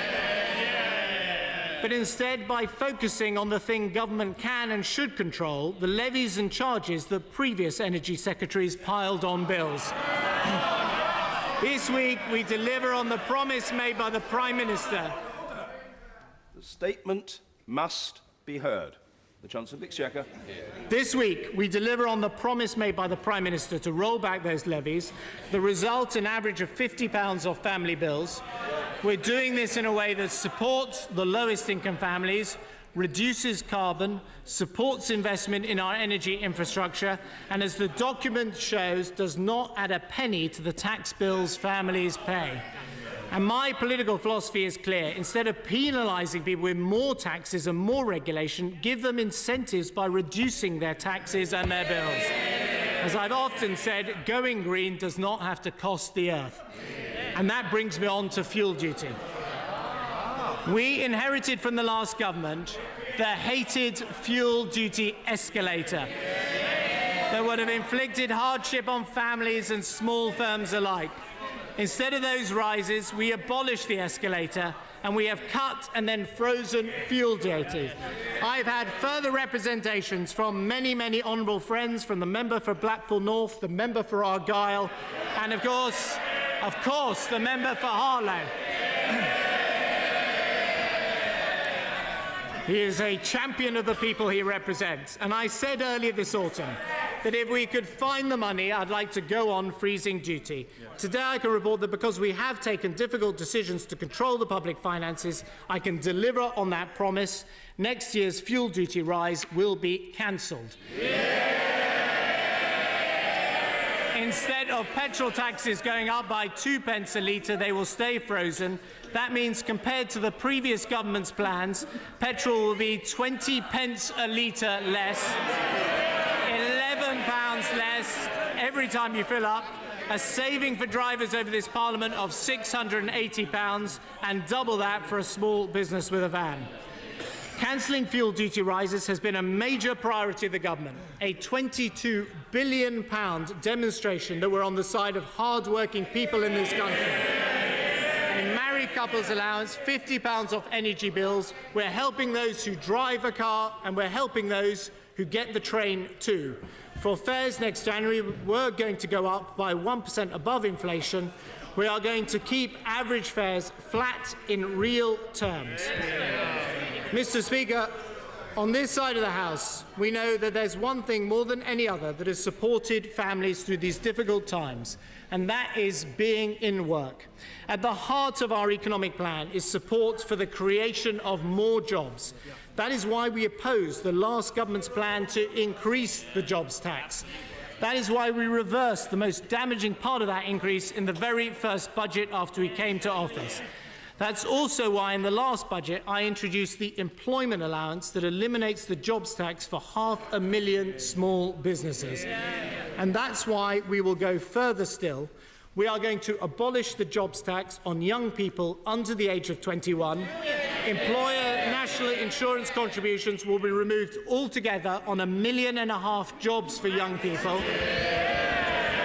but instead by focusing on the thing government can and should control, the levies and charges that previous energy secretaries piled on bills. This week we deliver on the promise made by the Prime Minister. The statement must be heard. The Chancellor of the Exchequer. This week, we deliver on the promise made by the Prime Minister to roll back those levies, the result an average of £50 off family bills. We're doing this in a way that supports the lowest income families, reduces carbon, supports investment in our energy infrastructure, and as the document shows, does not add a penny to the tax bills families pay. And my political philosophy is clear. Instead of penalising people with more taxes and more regulation, give them incentives by reducing their taxes and their bills. As I've often said, going green does not have to cost the earth. And that brings me on to fuel duty. We inherited from the last government the hated fuel duty escalator that would have inflicted hardship on families and small firms alike. Instead of those rises, we abolished the escalator and we have cut and then frozen fuel duty. I've had further representations from many, many honourable friends, from the member for Blackpool North, the member for Argyll, and of course, the member for Harlow. He is a champion of the people he represents, and I said earlier this autumn that if we could find the money, I'd like to go on freezing duty. Today I can report that because we have taken difficult decisions to control the public finances, I can deliver on that promise. Next year's fuel duty rise will be cancelled. Instead of petrol taxes going up by 2p a litre, they will stay frozen. That means, compared to the previous government's plans, petrol will be 20p a litre less, £11 less every time you fill up, a saving for drivers over this Parliament of £680 and double that for a small business with a van. Cancelling fuel duty rises has been a major priority of the government, a £22 billion demonstration that we're on the side of hard-working people in this country. In married couples allowance, £50 off energy bills, we're helping those who drive a car and we're helping those who get the train too. For fares next January, we're going to go up by 1% above inflation. We are going to keep average fares flat in real terms. Mr. Speaker, on this side of the House, we know that there's one thing more than any other that has supported families through these difficult times, and that is being in work. At the heart of our economic plan is support for the creation of more jobs. That is why we opposed the last government's plan to increase the jobs tax. That is why we reversed the most damaging part of that increase in the very first budget after we came to office. That's also why in the last budget I introduced the employment allowance that eliminates the jobs tax for 500,000 small businesses. And that's why we will go further still. We are going to abolish the jobs tax on young people under the age of 21. Employer national insurance contributions will be removed altogether on 1.5 million jobs for young people.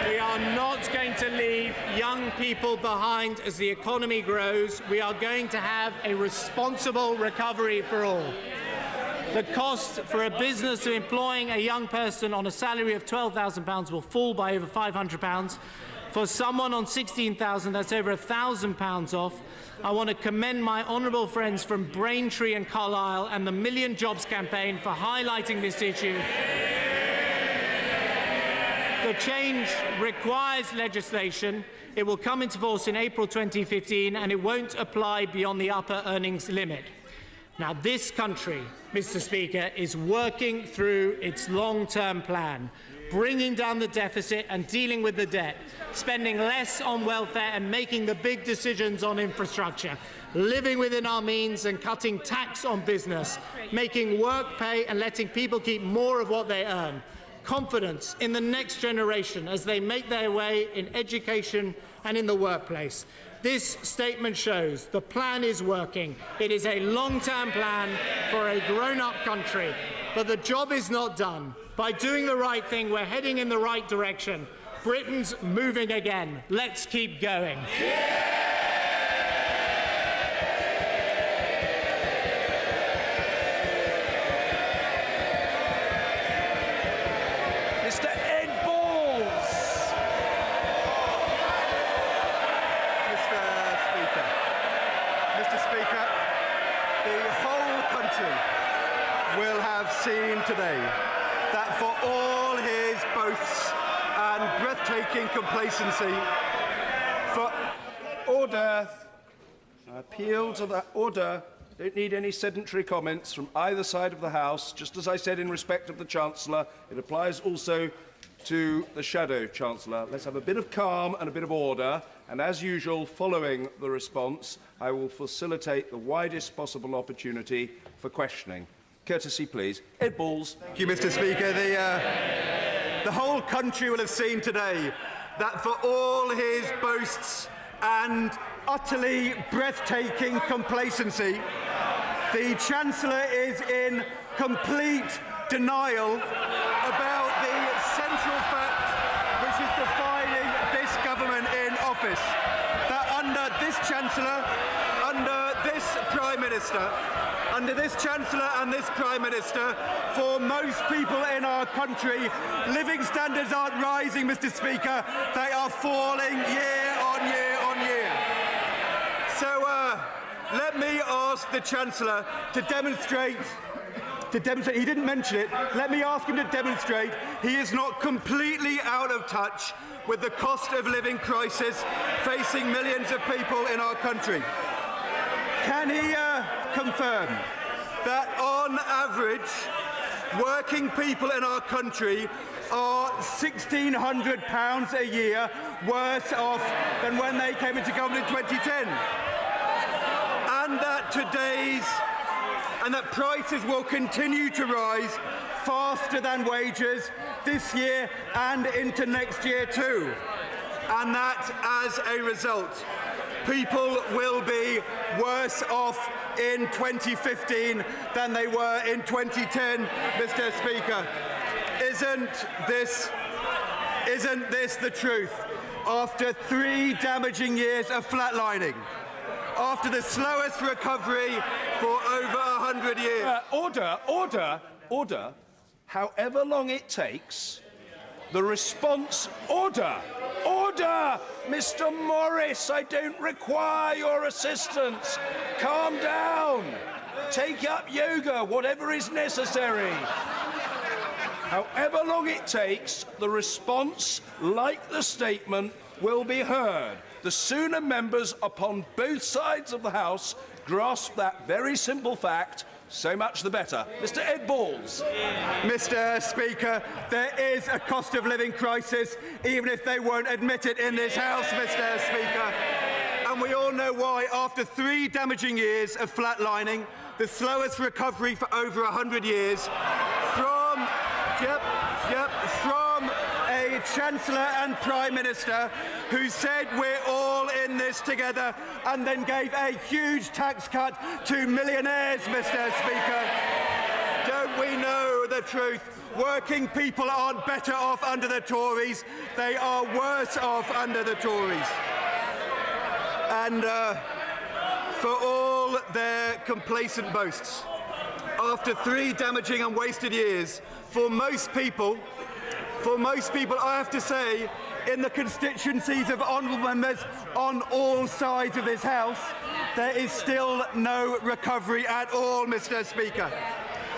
We are not going to leave young people behind as the economy grows. We are going to have a responsible recovery for all. The cost for a business of employing a young person on a salary of £12,000 will fall by over £500. For someone on £16,000, that's over £1,000 off. I want to commend my honourable friends from Braintree and Carlisle and the Million Jobs campaign for highlighting this issue. The change requires legislation. It will come into force in April 2015 and it won't apply beyond the upper earnings limit. Now, this country, Mr. Speaker, is working through its long-term plan. bringing down the deficit and dealing with the debt, spending less on welfare and making the big decisions on infrastructure, living within our means and cutting tax on business, making work pay and letting people keep more of what they earn, confidence in the next generation as they make their way in education and in the workplace. This statement shows the plan is working. It is a long-term plan for a grown-up country, but the job is not done. By doing the right thing, we're heading in the right direction. Britain's moving again. Let's keep going. Seen today that for all his boasts and breathtaking complacency, for order, I appeal to the order. Don't need any sedentary comments from either side of the House. Just as I said in respect of the Chancellor, it applies also to the Shadow Chancellor. Let's have a bit of calm and a bit of order, and as usual, following the response, I will facilitate the widest possible opportunity for questioning. Courtesy, please. Ed Balls. Thank you, Mr. Speaker. The whole country will have seen today that for all his boasts and utterly breathtaking complacency, the Chancellor is in complete denial about the central fact which is defining this government in office. That under this Chancellor, under this Prime Minister, under this Chancellor and this Prime Minister, for most people in our country, living standards aren't rising, Mr. Speaker, they are falling year on year on year. So let me ask the Chancellor to demonstrate, he didn't mention it, let me ask him to demonstrate he is not completely out of touch with the cost of living crisis facing millions of people in our country. Can he confirm that on average, working people in our country are £1,600 a year worse off than when they came into government in 2010? And that prices will continue to rise faster than wages this year and into next year too. And that as a result, people will be worse off in 2015 than they were in 2010, Mr. Speaker. Isn't this the truth? After 3 damaging years of flatlining, after the slowest recovery for over 100 years. Order. However long it takes, the response, order, Mr. Morris, I don't require your assistance. Calm down. Take up yoga, whatever is necessary. However long it takes, the response, like the statement, will be heard. The sooner members upon both sides of the House grasp that very simple fact, so much the better. Mr. Ed Balls. Mr. Speaker, there is a cost of living crisis, even if they won't admit it in this House, Mr. Speaker. And we all know why. After 3 damaging years of flatlining, the slowest recovery for over 100 years, from a Chancellor and Prime Minister who said we're all in this together and then gave a huge tax cut to millionaires, Mr. Speaker. Don't we know the truth? Working people aren't better off under the Tories, they are worse off under the Tories. And for all their complacent boasts, after 3 damaging and wasted years, for most people, I have to say, in the constituencies of honourable members on all sides of this House, there is still no recovery at all, Mr. Speaker.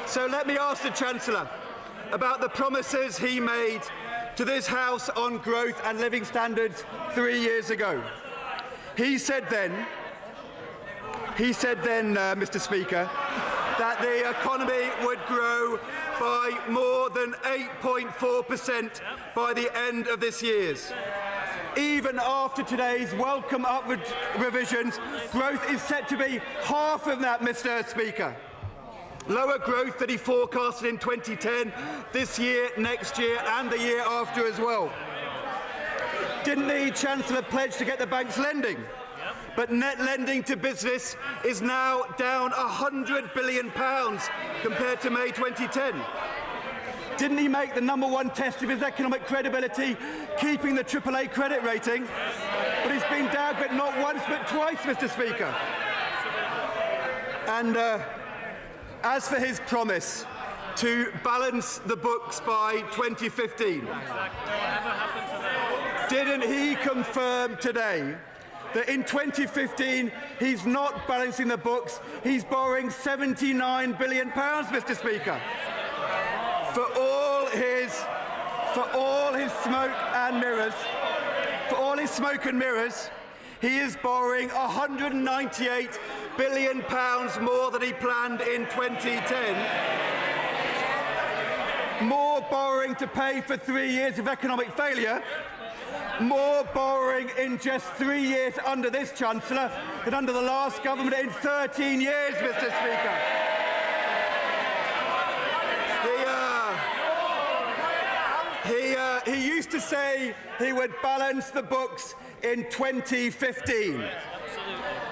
So let me ask the Chancellor about the promises he made to this House on growth and living standards 3 years ago. He said then, Mr. Speaker, that the economy would grow by more than 8.4% by the end of this year. Even after today's welcome upward revisions, growth is set to be half of that, Mr. Speaker. Lower growth that he forecasted in 2010, this year, next year and the year after as well. Didn't the Chancellor pledge to get the banks lending? But net lending to business is now down £100 billion compared to May 2010. Didn't he make the #1 test of his economic credibility, keeping the AAA credit rating? But he's been downgraded not once but twice, Mr. Speaker. And as for his promise to balance the books by 2015, didn't he confirm today that in 2015 he's not balancing the books, he's borrowing £79 billion, Mr. Speaker? For all his smoke and mirrors, he is borrowing £198 billion more than he planned in 2010. More borrowing to pay for 3 years of economic failure. More borrowing in just 3 years under this Chancellor than under the last government in 13 years, Mr. Speaker. He used to say he would balance the books in 2015.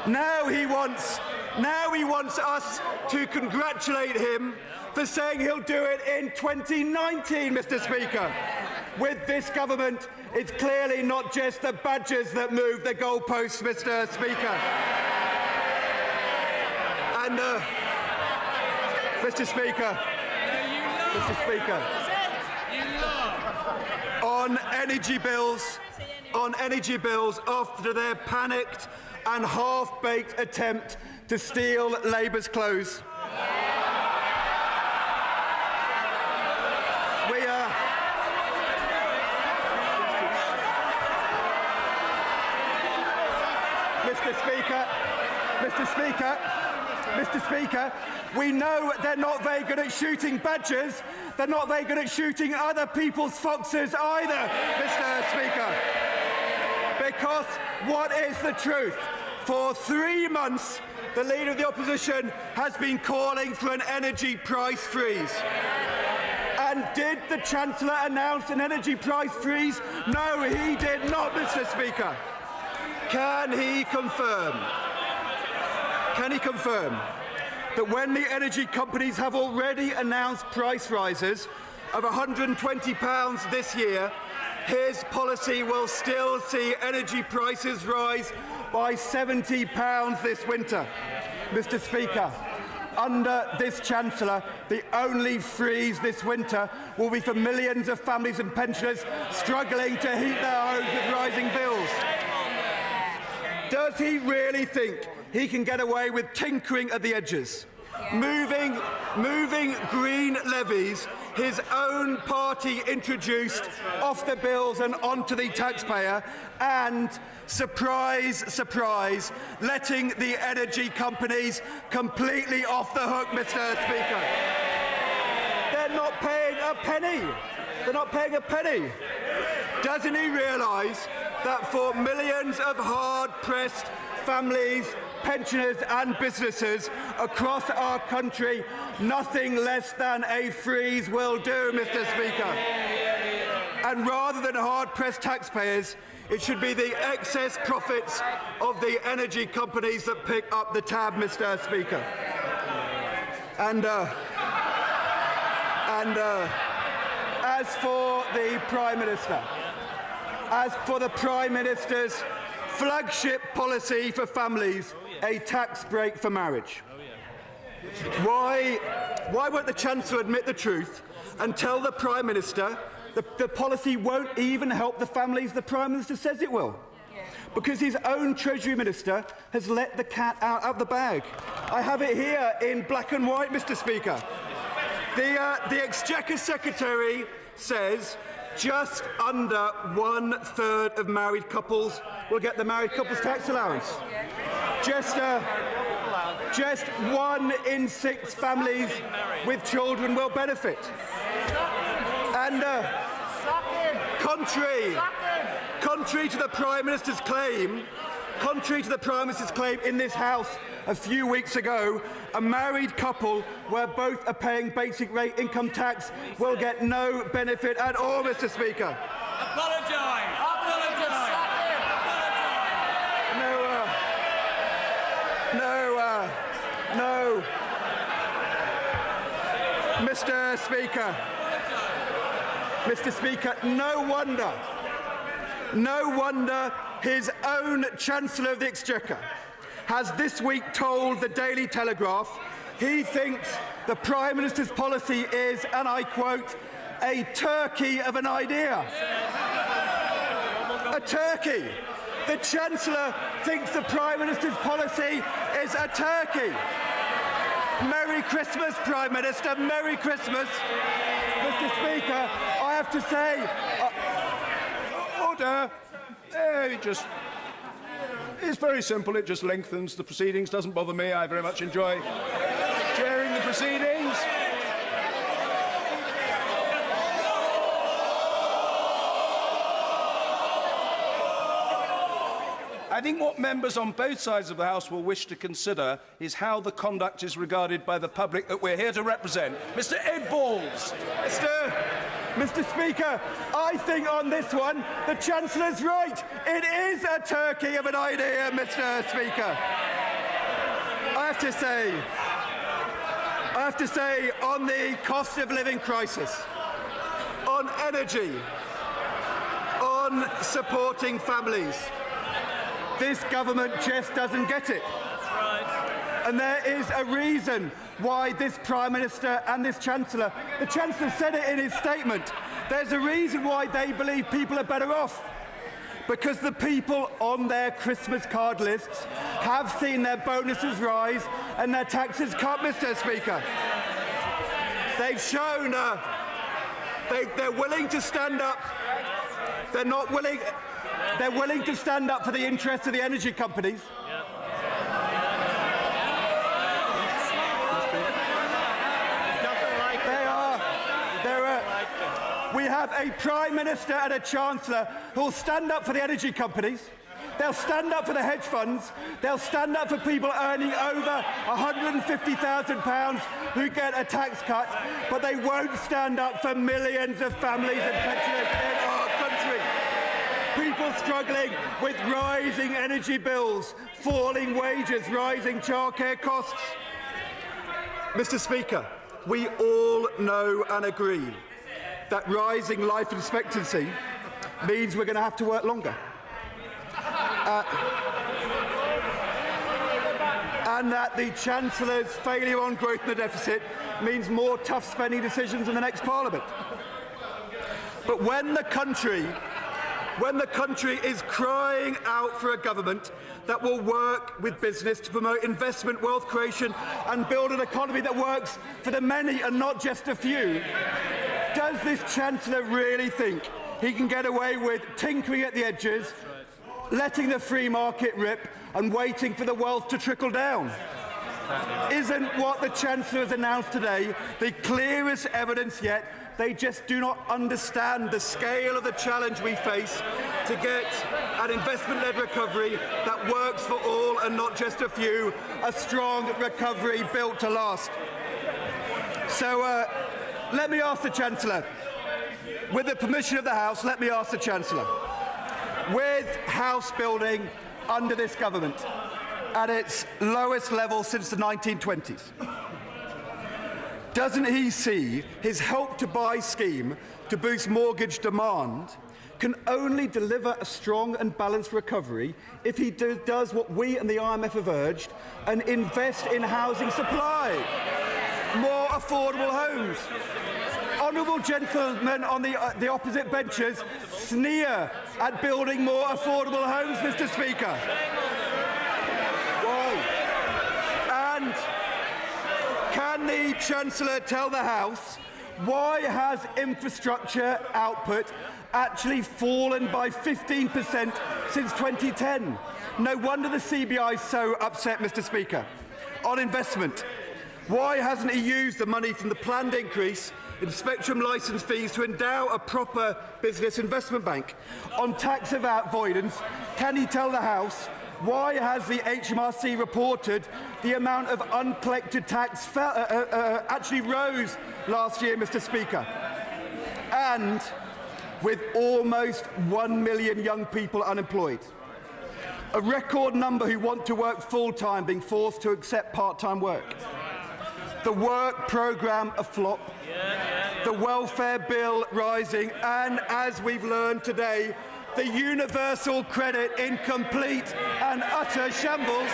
Now he wants us to congratulate him for saying he'll do it in 2019, Mr. Speaker. With this government, it's clearly not just the badgers that move the goalposts, Mr. Speaker. And, Mr. Speaker, on energy bills, after their panicked and half-baked attempt to steal Labour's clothes, Mr. Speaker, we know they're not very good at shooting badgers. They're not very good at shooting other people's foxes either, Mr. Speaker. Because what is the truth? For 3 months, the Leader of the Opposition has been calling for an energy price freeze. And did the Chancellor announce an energy price freeze? No, he did not, Mr. Speaker. Can he confirm that when the energy companies have already announced price rises of £120 this year, his policy will still see energy prices rise by £70 this winter? Mr. Speaker, under this Chancellor, the only freeze this winter will be for millions of families and pensioners struggling to heat their homes with rising bills. Does he really think he can get away with tinkering at the edges? Moving green levies his own party introduced off the bills and onto the taxpayer, and, surprise, surprise, letting the energy companies completely off the hook, Mr. Speaker. They're not paying a penny. They're not paying a penny. Doesn't he realise that for millions of hard-pressed families, pensioners and businesses across our country, nothing less than a freeze will do, Mr. Speaker? And rather than hard-pressed taxpayers, it should be the excess profits of the energy companies that pick up the tab, Mr. Speaker. And as for the Prime Minister, as for the Prime Minister's flagship policy for families, a tax break for marriage. Why won't the Chancellor admit the truth and tell the Prime Minister the policy won't even help the families the Prime Minister says it will? Because his own Treasury Minister has let the cat out of the bag. I have it here in black and white, Mr. Speaker. The Exchequer Secretary says just under 1/3 of married couples will get the married couples tax allowance. Just 1 in 6 families with children will benefit. And contrary to the Prime Minister's claim, in this House a few weeks ago, a married couple where both are paying basic rate income tax will get no benefit at all, Mr. Speaker. Apologise. No. Mr. Speaker, no wonder his own Chancellor of the Exchequer has this week told the Daily Telegraph he thinks the Prime Minister's policy is, and I quote, a turkey of an idea. A turkey. The Chancellor thinks the Prime Minister's policy is a turkey. Merry Christmas, Prime Minister. Merry Christmas. Mr. Speaker, I have to say... Order. It's very simple. It just lengthens the proceedings. Doesn't bother me. I very much enjoy chairing the proceedings. I think what members on both sides of the House will wish to consider is how the conduct is regarded by the public that we're here to represent. Mr. Ed Balls. Mr. Speaker, I think on this one, the Chancellor's right. It is a turkey of an idea, Mr. Speaker. I have to say, on the cost of living crisis, on energy, on supporting families, this government just doesn't get it. And there is a reason why this Prime Minister and this Chancellor, the Chancellor said it in his statement, there's a reason why they believe people are better off. Because the people on their Christmas card lists have seen their bonuses rise and their taxes cut, Mr. Speaker. They've shown they're willing to stand up. They're willing to stand up for the interests of the energy companies. We have a Prime Minister and a Chancellor who will stand up for the energy companies. They'll stand up for the hedge funds. They'll stand up for people earning over £150,000 who get a tax cut, but they won't stand up for millions of families and pensioners in our country. People struggling with rising energy bills, falling wages, rising childcare costs. Mr. Speaker, we all know and agree that rising life expectancy means we're going to have to work longer. And that the Chancellor's failure on growth and the deficit means more tough spending decisions in the next Parliament. But when the country is crying out for a government that will work with business to promote investment, wealth creation and build an economy that works for the many and not just a few, does this Chancellor really think he can get away with tinkering at the edges, letting the free market rip and waiting for the wealth to trickle down? Isn't what the Chancellor has announced today the clearest evidence yet? They just do not understand the scale of the challenge we face to get an investment-led recovery that works for all and not just a few, a strong recovery built to last. So let me ask the Chancellor, with the permission of the House, let me ask the Chancellor, with house building under this government at its lowest level since the 1920s, doesn't he see his Help to Buy scheme to boost mortgage demand can only deliver a strong and balanced recovery if he does what we and the IMF have urged and invest in housing supply, more affordable homes? Honourable gentlemen on the opposite benches sneer at building more affordable homes, Mr. Speaker. And can the Chancellor tell the House why has infrastructure output actually fallen by 15% since 2010? No wonder the CBI is so upset, Mr. Speaker. on investment. Why hasn't he used the money from the planned increase in spectrum licence fees to endow a proper business investment bank? On tax avoidance, can he tell the House why has the HMRC reported the amount of uncollected tax actually rose last year, Mr. Speaker? And with almost 1 million young people unemployed, a record number who want to work full-time being forced to accept part-time work, the work programme a flop, the welfare bill rising, and, as we've learned today, the universal credit in complete and utter shambles.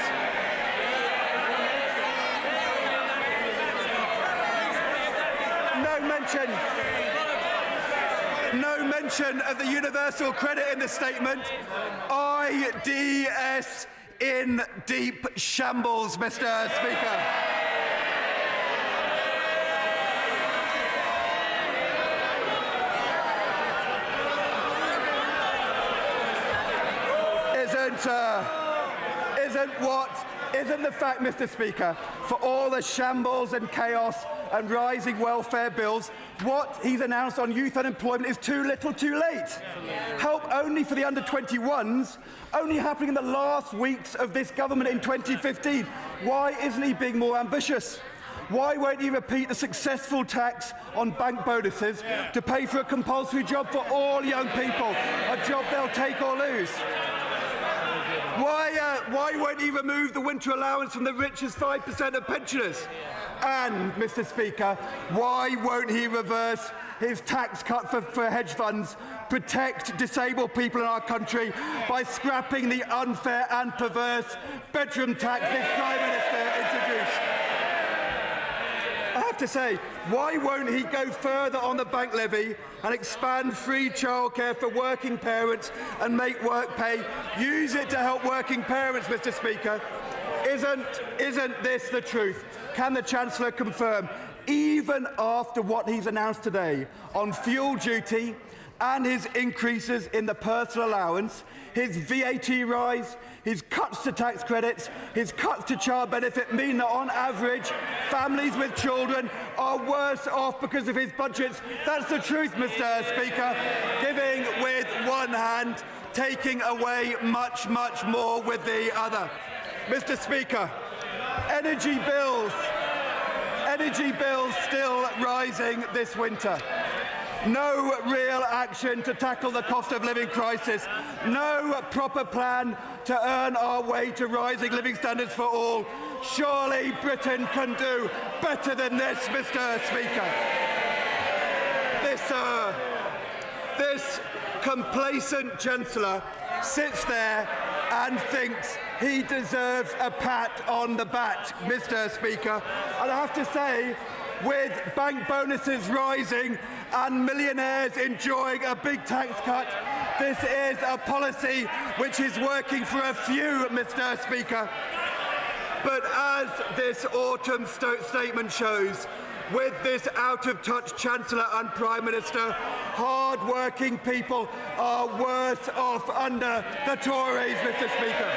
No mention of the universal credit in the statement. IDS in deep shambles, Mr. Speaker. Isn't the fact, Mr. Speaker, for all the shambles and chaos and rising welfare bills, what he's announced on youth unemployment is too little too late. Help only for the under-21s, only happening in the last weeks of this government in 2015. Why isn't he being more ambitious? Why won't he repeat the successful tax on bank bonuses to pay for a compulsory job for all young people, a job they'll take or lose? Why won't he remove the winter allowance from the richest 5% of pensioners? And, Mr. Speaker, why won't he reverse his tax cut for hedge funds, protect disabled people in our country by scrapping the unfair and perverse bedroom tax this Prime Minister introduced? I have to say, why won't he go further on the bank levy and expand free childcare for working parents and make work pay? Use it to help working parents, Mr. Speaker. Isn't this the truth? Can the Chancellor confirm, even after what he's announced today on fuel duty and his increases in the personal allowance, his VAT rise, his cuts to tax credits, his cuts to child benefit mean that on average families with children are worse off because of his budgets? That's the truth, Mr. Speaker. Giving with one hand, taking away much, much more with the other. Mr. Speaker, energy bills still rising this winter. No real action to tackle the cost of living crisis. No proper plan to earn our way to rising living standards for all. Surely Britain can do better than this, Mr. Speaker. This complacent Chancellor sits there and thinks he deserves a pat on the back, Mr. Speaker. And I have to say, with bank bonuses rising and millionaires enjoying a big tax cut, this is a policy which is working for a few, Mr. Speaker. But as this autumn statement shows, with this out-of-touch Chancellor and Prime Minister, hard-working people are worse off under the Tories, Mr. Speaker.